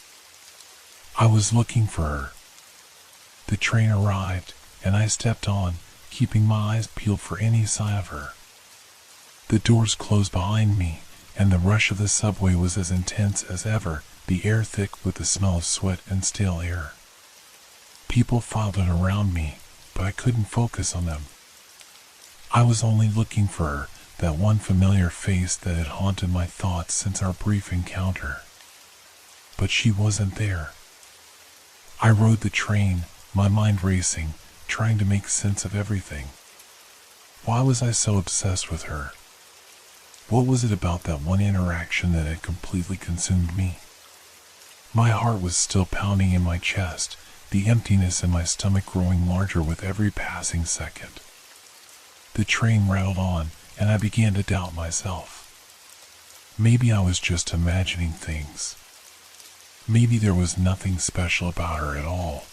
I was looking for her. The train arrived, and I stepped on, keeping my eyes peeled for any sign of her. The doors closed behind me, and the rush of the subway was as intense as ever, the air thick with the smell of sweat and stale air. People filed in around me, but I couldn't focus on them. I was only looking for her, that one familiar face that had haunted my thoughts since our brief encounter. But she wasn't there. I rode the train, my mind racing, trying to make sense of everything. Why was I so obsessed with her? What was it about that one interaction that had completely consumed me? My heart was still pounding in my chest, the emptiness in my stomach growing larger with every passing second. The train rattled on, and I began to doubt myself. Maybe I was just imagining things. Maybe there was nothing special about her at all.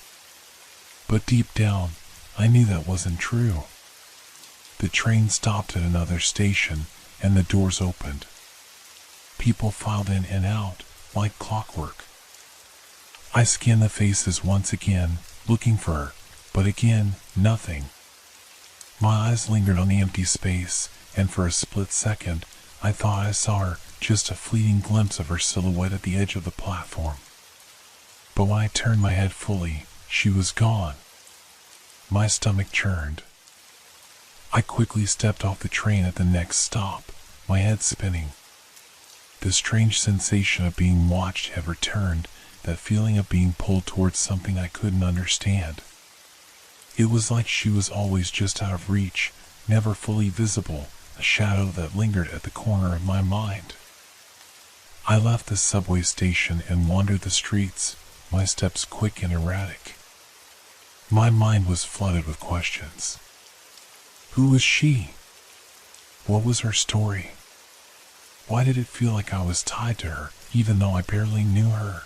But deep down, I knew that wasn't true. The train stopped at another station, and the doors opened. People filed in and out, like clockwork. I scanned the faces once again, looking for her, but again, nothing. My eyes lingered on the empty space, and for a split second, I thought I saw her, just a fleeting glimpse of her silhouette at the edge of the platform. But when I turned my head fully, she was gone. My stomach churned. I quickly stepped off the train at the next stop, my head spinning. The strange sensation of being watched had returned, that feeling of being pulled towards something I couldn't understand. It was like she was always just out of reach, never fully visible, a shadow that lingered at the corner of my mind. I left the subway station and wandered the streets, my steps quick and erratic. My mind was flooded with questions. Who was she? What was her story? Why did it feel like I was tied to her, even though I barely knew her?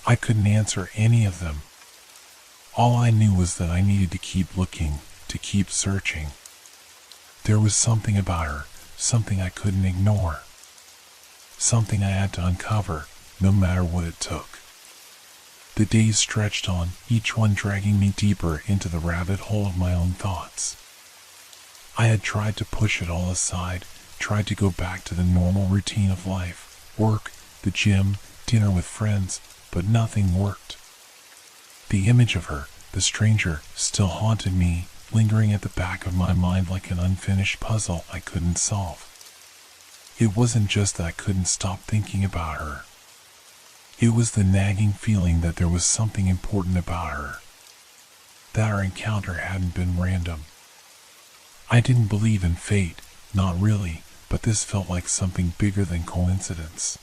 I couldn't answer any of them. All I knew was that I needed to keep looking, to keep searching. There was something about her, something I couldn't ignore. Something I had to uncover, no matter what it took. The days stretched on, each one dragging me deeper into the rabbit hole of my own thoughts. I had tried to push it all aside, tried to go back to the normal routine of life, work, the gym, dinner with friends, but nothing worked. The image of her, the stranger, still haunted me, lingering at the back of my mind like an unfinished puzzle I couldn't solve. It wasn't just that I couldn't stop thinking about her. It was the nagging feeling that there was something important about her, that our encounter hadn't been random. I didn't believe in fate, not really, but this felt like something bigger than coincidence.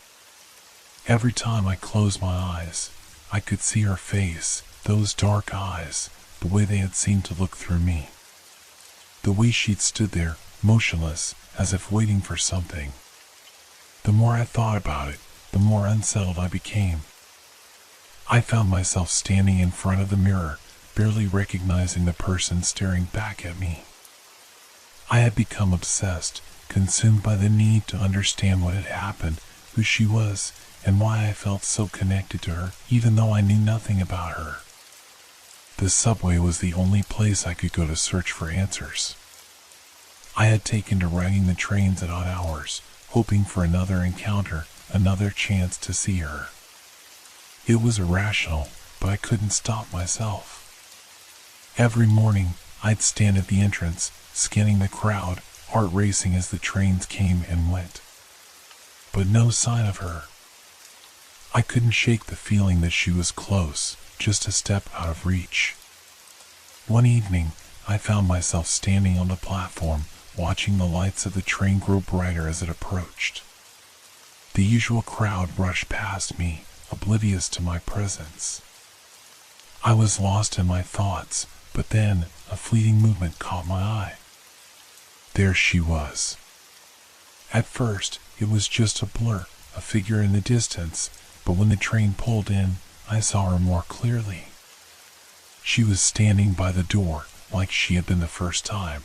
Every time I closed my eyes, I could see her face, those dark eyes, the way they had seemed to look through me. The way she'd stood there, motionless, as if waiting for something. The more I thought about it, the more unsettled I became. I found myself standing in front of the mirror, barely recognizing the person staring back at me. I had become obsessed, consumed by the need to understand what had happened, who she was, and why I felt so connected to her, even though I knew nothing about her. The subway was the only place I could go to search for answers. I had taken to riding the trains at odd hours, hoping for another encounter, another chance to see her. It was irrational, but I couldn't stop myself. Every morning, I'd stand at the entrance, scanning the crowd, heart racing as the trains came and went. But no sign of her. I couldn't shake the feeling that she was close, just a step out of reach. One evening, I found myself standing on the platform, watching the lights of the train grow brighter as it approached. The usual crowd rushed past me, oblivious to my presence. I was lost in my thoughts, but then a fleeting movement caught my eye. There she was. At first, it was just a blur, a figure in the distance, but when the train pulled in, I saw her more clearly. She was standing by the door, like she had been the first time.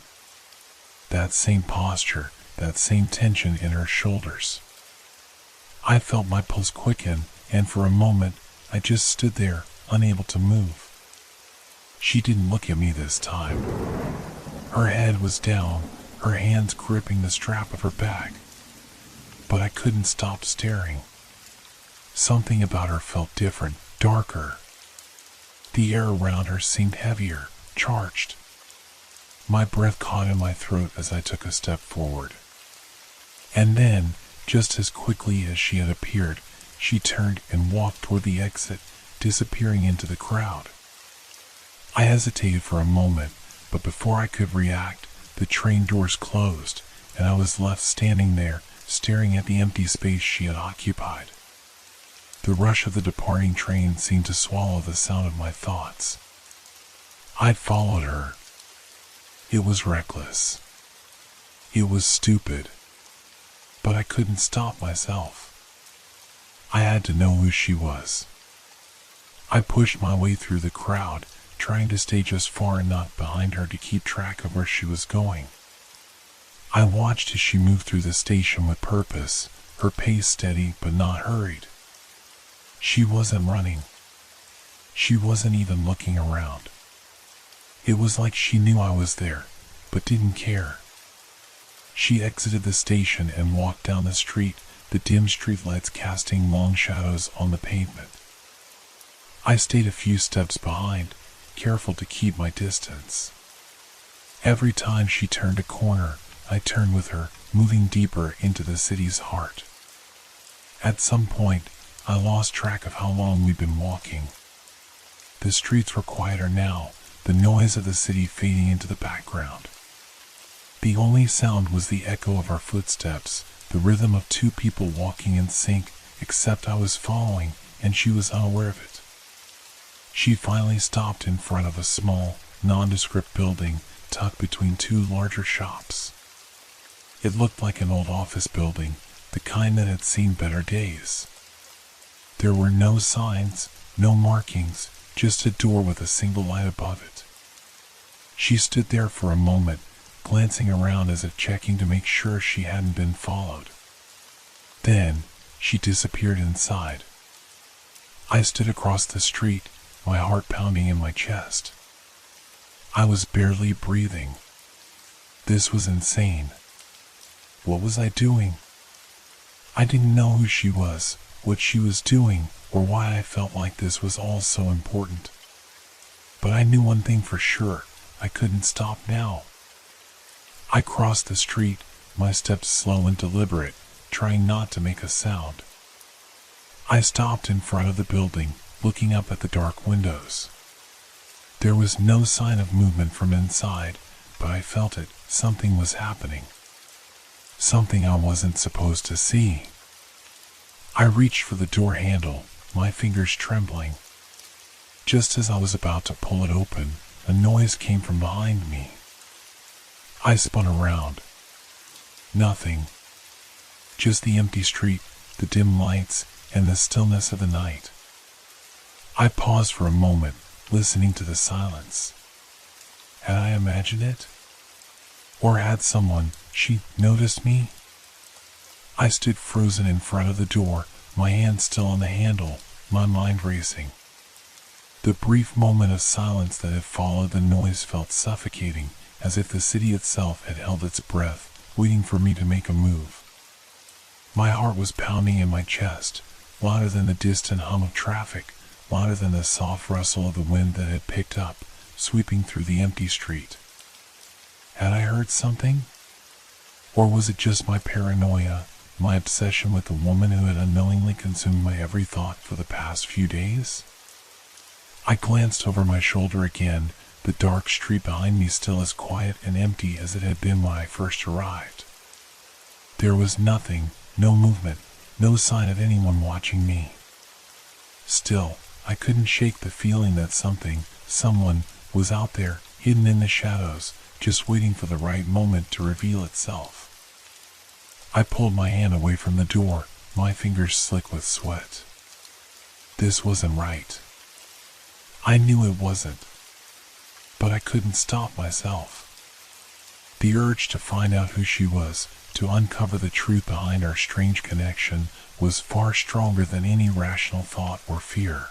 That same posture, that same tension in her shoulders. I felt my pulse quicken, and for a moment, I just stood there, unable to move. She didn't look at me this time. Her head was down, her hands gripping the strap of her bag. But I couldn't stop staring. Something about her felt different, darker. The air around her seemed heavier, charged. My breath caught in my throat as I took a step forward. And then, just as quickly as she had appeared, she turned and walked toward the exit, disappearing into the crowd. I hesitated for a moment, but before I could react, the train doors closed, and I was left standing there, staring at the empty space she had occupied. The rush of the departing train seemed to swallow the sound of my thoughts. I'd followed her. It was reckless. It was stupid. But I couldn't stop myself. I had to know who she was. I pushed my way through the crowd, trying to stay just far enough behind her to keep track of where she was going. I watched as she moved through the station with purpose, her pace steady but not hurried. She wasn't running. She wasn't even looking around. It was like she knew I was there, but didn't care. She exited the station and walked down the street, the dim streetlights casting long shadows on the pavement. I stayed a few steps behind, careful to keep my distance. Every time she turned a corner, I turned with her, moving deeper into the city's heart. At some point, I lost track of how long we'd been walking. The streets were quieter now, the noise of the city fading into the background. The only sound was the echo of our footsteps, the rhythm of two people walking in sync, except I was following, and she was unaware of it. She finally stopped in front of a small, nondescript building tucked between two larger shops. It looked like an old office building, the kind that had seen better days. There were no signs, no markings, just a door with a single light above it. She stood there for a moment, glancing around as if checking to make sure she hadn't been followed. Then, she disappeared inside. I stood across the street, my heart pounding in my chest. I was barely breathing. This was insane. What was I doing? I didn't know who she was, what she was doing, or why I felt like this was all so important. But I knew one thing for sure, I couldn't stop now. I crossed the street, my steps slow and deliberate, trying not to make a sound. I stopped in front of the building, looking up at the dark windows. There was no sign of movement from inside, but I felt it, something was happening. Something I wasn't supposed to see. I reached for the door handle, my fingers trembling. Just as I was about to pull it open, a noise came from behind me. I spun around. Nothing. Just the empty street, the dim lights, and the stillness of the night. I paused for a moment, listening to the silence. Had I imagined it? Or had someone, she, noticed me? I stood frozen in front of the door, my hand still on the handle, my mind racing. The brief moment of silence that had followed the noise felt suffocating, as if the city itself had held its breath, waiting for me to make a move. My heart was pounding in my chest, louder than the distant hum of traffic, louder than the soft rustle of the wind that had picked up, sweeping through the empty street. Had I heard something? Or was it just my paranoia, my obsession with the woman who had unknowingly consumed my every thought for the past few days? I glanced over my shoulder again, the dark street behind me still as quiet and empty as it had been when I first arrived. There was nothing, no movement, no sign of anyone watching me. Still, I couldn't shake the feeling that someone, was out there, hidden in the shadows, just waiting for the right moment to reveal itself. I pulled my hand away from the door, my fingers slick with sweat. This wasn't right. I knew it wasn't. But I couldn't stop myself. The urge to find out who she was, to uncover the truth behind our strange connection, was far stronger than any rational thought or fear.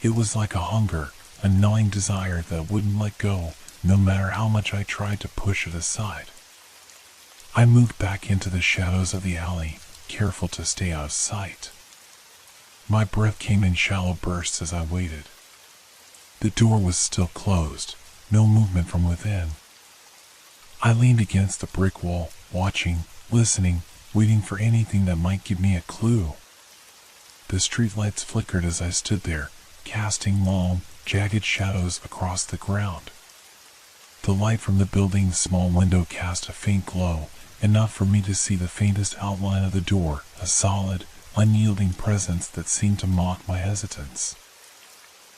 It was like a hunger, a gnawing desire that wouldn't let go, no matter how much I tried to push it aside. I moved back into the shadows of the alley, careful to stay out of sight. My breath came in shallow bursts as I waited. The door was still closed, no movement from within. I leaned against the brick wall, watching, listening, waiting for anything that might give me a clue. The streetlights flickered as I stood there, casting long, jagged shadows across the ground. The light from the building's small window cast a faint glow, enough for me to see the faintest outline of the door, a solid, unyielding presence that seemed to mock my hesitance.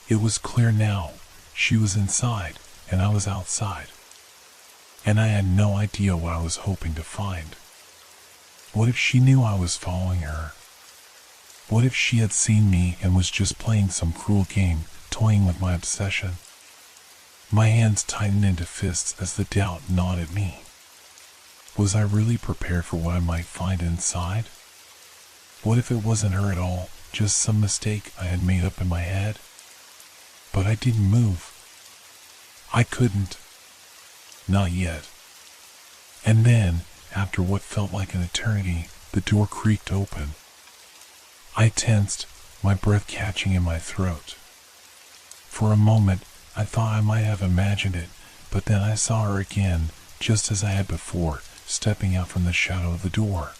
It was clear now. She was inside, and I was outside. And I had no idea what I was hoping to find. What if she knew I was following her? What if she had seen me and was just playing some cruel game, toying with my obsession? My hands tightened into fists as the doubt gnawed at me. Was I really prepared for what I might find inside? What if it wasn't her at all, just some mistake I had made up in my head? But I didn't move. I couldn't. Not yet. And then, after what felt like an eternity, the door creaked open. I tensed, my breath catching in my throat. For a moment, I thought I might have imagined it, but then I saw her again, just as I had before, stepping out from the shadow of the door.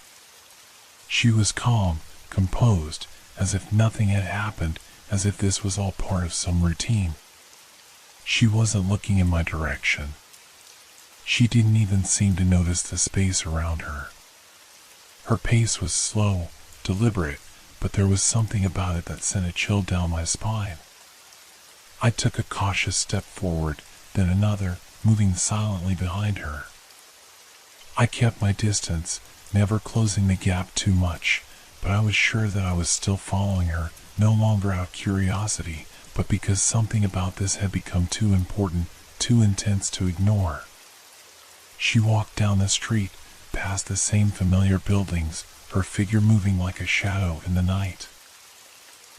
She was calm, composed, as if nothing had happened, as if this was all part of some routine. She wasn't looking in my direction. She didn't even seem to notice the space around her. Her pace was slow, deliberate, but there was something about it that sent a chill down my spine. I took a cautious step forward, then another, moving silently behind her. I kept my distance, never closing the gap too much, but I was sure that I was still following her, no longer out of curiosity, but because something about this had become too important, too intense to ignore. She walked down the street, past the same familiar buildings, her figure moving like a shadow in the night.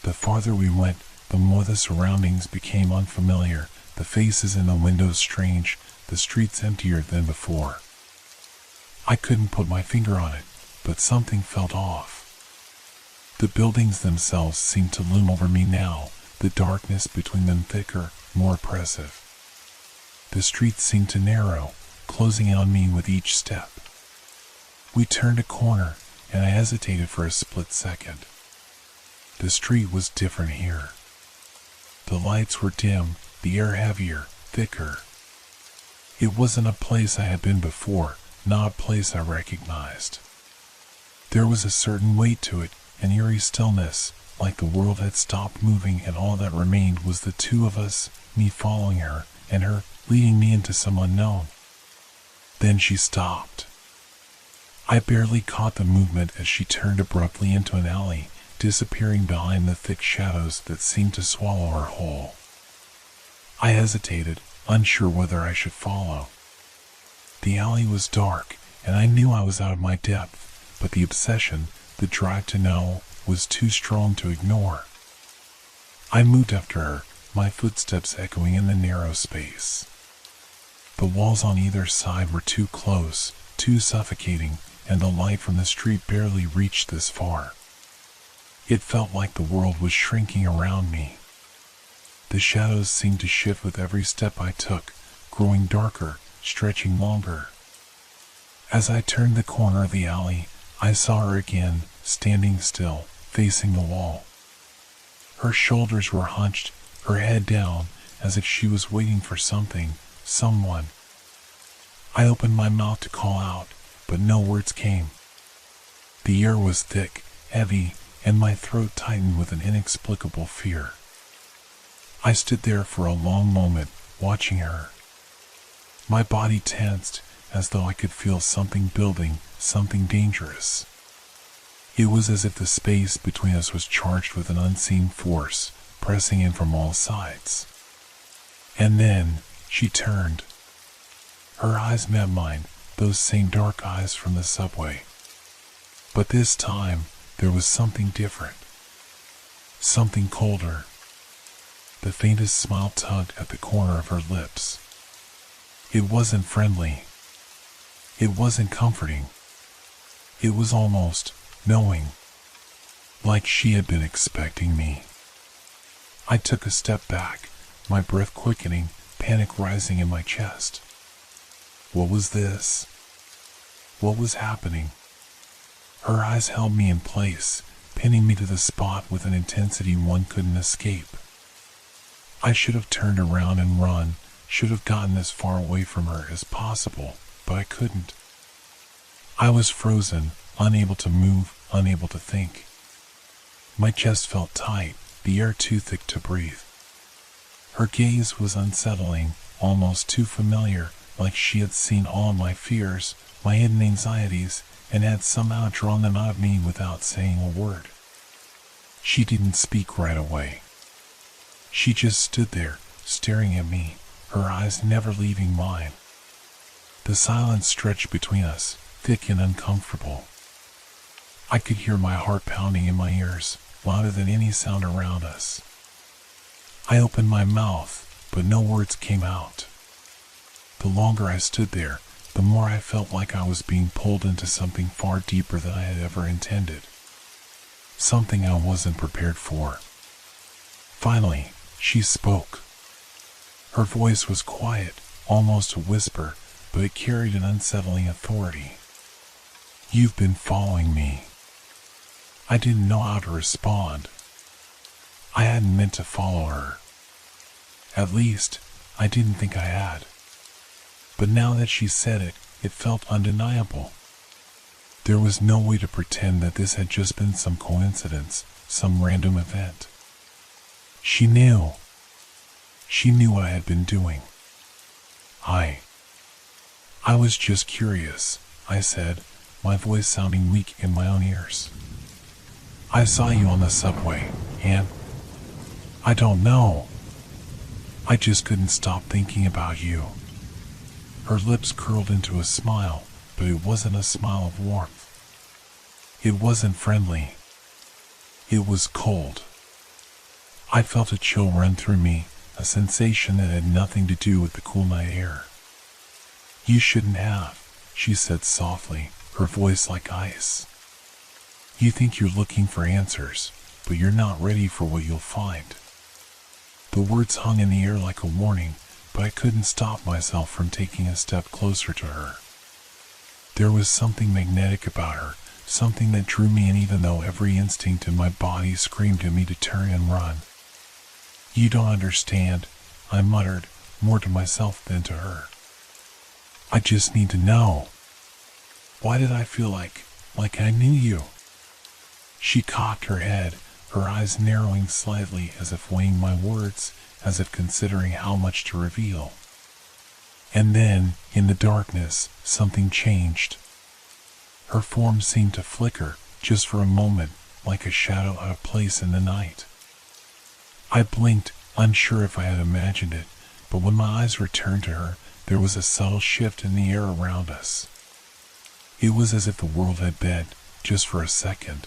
The farther we went, the more the surroundings became unfamiliar, the faces in the windows strange, the streets emptier than before. I couldn't put my finger on it, but something felt off. The buildings themselves seemed to loom over me now, the darkness between them thicker, more oppressive. The streets seemed to narrow, closing in on me with each step. We turned a corner, and I hesitated for a split second. The street was different here. The lights were dim, the air heavier, thicker. It wasn't a place I had been before, not a place I recognized. There was a certain weight to it, an eerie stillness, like the world had stopped moving and all that remained was the two of us, me following her, and her leading me into some unknown. Then she stopped. I barely caught the movement as she turned abruptly into an alley, disappearing behind the thick shadows that seemed to swallow her whole. I hesitated, unsure whether I should follow. The alley was dark, and I knew I was out of my depth, but the obsession, the drive to know, was too strong to ignore. I moved after her, my footsteps echoing in the narrow space. The walls on either side were too close, too suffocating, and the light from the street barely reached this far. It felt like the world was shrinking around me. The shadows seemed to shift with every step I took, growing darker, stretching longer. As I turned the corner of the alley, I saw her again, standing still, facing the wall. Her shoulders were hunched, her head down, as if she was waiting for something, someone. I opened my mouth to call out, but no words came. The air was thick, heavy, and my throat tightened with an inexplicable fear. I stood there for a long moment, watching her. My body tensed, as though I could feel something building, something dangerous. It was as if the space between us was charged with an unseen force, pressing in from all sides. And then, she turned. Her eyes met mine, those same dark eyes from the subway. But this time, there was something different. Something colder. The faintest smile tugged at the corner of her lips. It wasn't friendly. It wasn't comforting. It was almost knowing, like she had been expecting me. I took a step back, my breath quickening, panic rising in my chest. What was this? What was happening? Her eyes held me in place, pinning me to the spot with an intensity one couldn't escape. I should have turned around and run, should have gotten as far away from her as possible, but I couldn't. I was frozen, unable to move, unable to think. My chest felt tight, the air too thick to breathe. Her gaze was unsettling, almost too familiar, like she had seen all my fears, my hidden anxieties, and had somehow drawn them out of me without saying a word. She didn't speak right away. She just stood there, staring at me, her eyes never leaving mine. The silence stretched between us, thick and uncomfortable. I could hear my heart pounding in my ears, louder than any sound around us. I opened my mouth, but no words came out. The longer I stood there, the more I felt like I was being pulled into something far deeper than I had ever intended. Something I wasn't prepared for. Finally, she spoke. Her voice was quiet, almost a whisper, but it carried an unsettling authority. You've been following me. I didn't know how to respond. I hadn't meant to follow her. At least, I didn't think I had. But now that she said it, it felt undeniable. There was no way to pretend that this had just been some coincidence, some random event. She knew. She knew what I had been doing. I was just curious, I said, my voice sounding weak in my own ears. I saw you on the subway, and I don't know. I just couldn't stop thinking about you. Her lips curled into a smile, but it wasn't a smile of warmth. It wasn't friendly. It was cold. I felt a chill run through me, a sensation that had nothing to do with the cool night air. You shouldn't have, she said softly, her voice like ice. You think you're looking for answers, but you're not ready for what you'll find. The words hung in the air like a warning, but I couldn't stop myself from taking a step closer to her. There was something magnetic about her, something that drew me in even though every instinct in my body screamed at me to turn and run. You don't understand, I muttered, more to myself than to her. I just need to know. Why did I feel like I knew you? She cocked her head, her eyes narrowing slightly as if weighing my words, as if considering how much to reveal. And then, in the darkness, something changed. Her form seemed to flicker, just for a moment, like a shadow out of place in the night. I blinked, unsure if I had imagined it, but when my eyes returned to her, there was a subtle shift in the air around us. It was as if the world had bent, just for a second.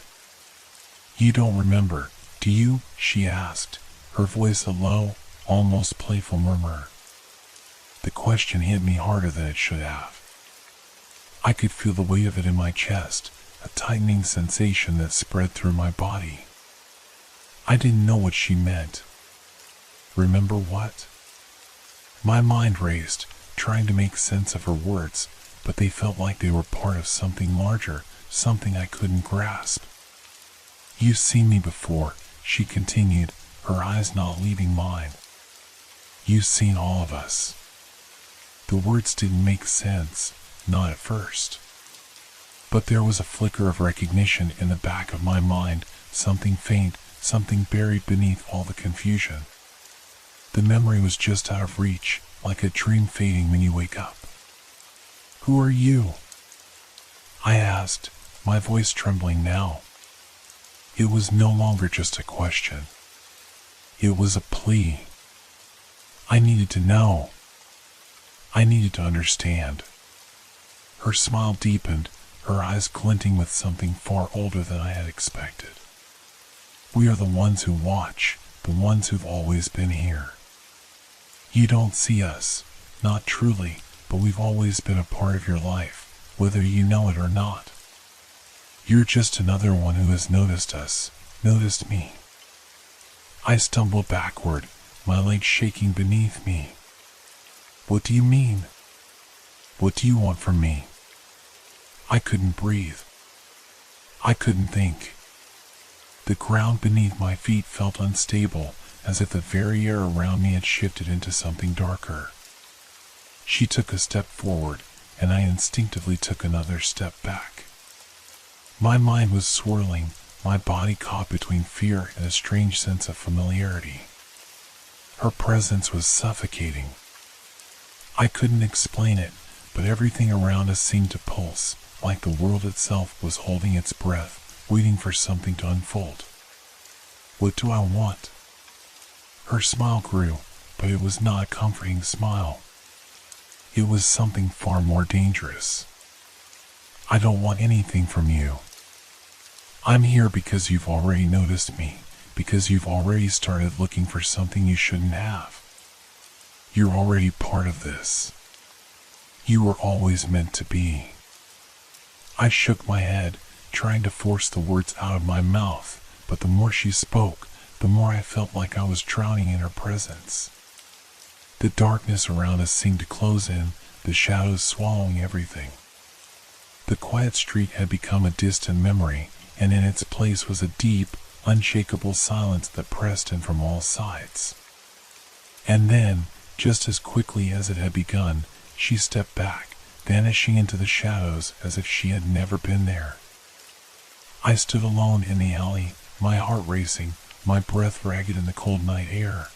You don't remember, do you? She asked, her voice a low, almost playful murmur. The question hit me harder than it should have. I could feel the weight of it in my chest, a tightening sensation that spread through my body. I didn't know what she meant. Remember what? My mind raced, trying to make sense of her words, but they felt like they were part of something larger, something I couldn't grasp. "You've seen me before," she continued, her eyes not leaving mine. "You've seen all of us." The words didn't make sense, not at first. But there was a flicker of recognition in the back of my mind, something faint, something buried beneath all the confusion. The memory was just out of reach, like a dream fading when you wake up. "Who are you?" I asked, my voice trembling now. It was no longer just a question. It was a plea. I needed to know. I needed to understand. Her smile deepened, her eyes glinting with something far older than I had expected. "We are the ones who watch, the ones who've always been here. You don't see us, not truly, but we've always been a part of your life, whether you know it or not. You're just another one who has noticed us, noticed me." I stumbled backward, my legs shaking beneath me. "What do you mean? What do you want from me?" I couldn't breathe. I couldn't think. The ground beneath my feet felt unstable, as if the very air around me had shifted into something darker. She took a step forward, and I instinctively took another step back. My mind was swirling, my body caught between fear and a strange sense of familiarity. Her presence was suffocating. I couldn't explain it, but everything around us seemed to pulse, like the world itself was holding its breath, waiting for something to unfold. "What do I want?" Her smile grew, but it was not a comforting smile. It was something far more dangerous. "I don't want anything from you. I'm here because you've already noticed me, because you've already started looking for something you shouldn't have. You're already part of this. You were always meant to be." I shook my head, trying to force the words out of my mouth, but the more she spoke, the more I felt like I was drowning in her presence. The darkness around us seemed to close in, the shadows swallowing everything. The quiet street had become a distant memory, and in its place was a deep, unshakable silence that pressed in from all sides. And then, just as quickly as it had begun, she stepped back, vanishing into the shadows as if she had never been there. I stood alone in the alley, my heart racing, my breath ragged in the cold night air.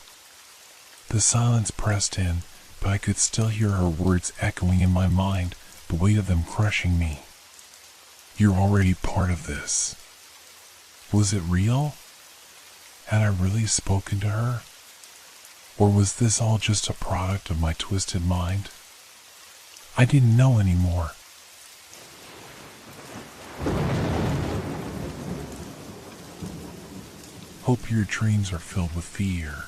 The silence pressed in, but I could still hear her words echoing in my mind, the weight of them crushing me. "You're already part of this." Was it real? Had I really spoken to her? Or was this all just a product of my twisted mind? I didn't know anymore. Hope your dreams are filled with fear.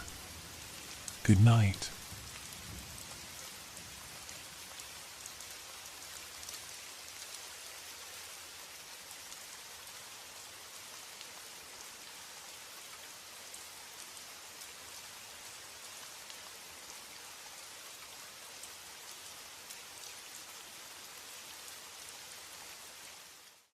Good night.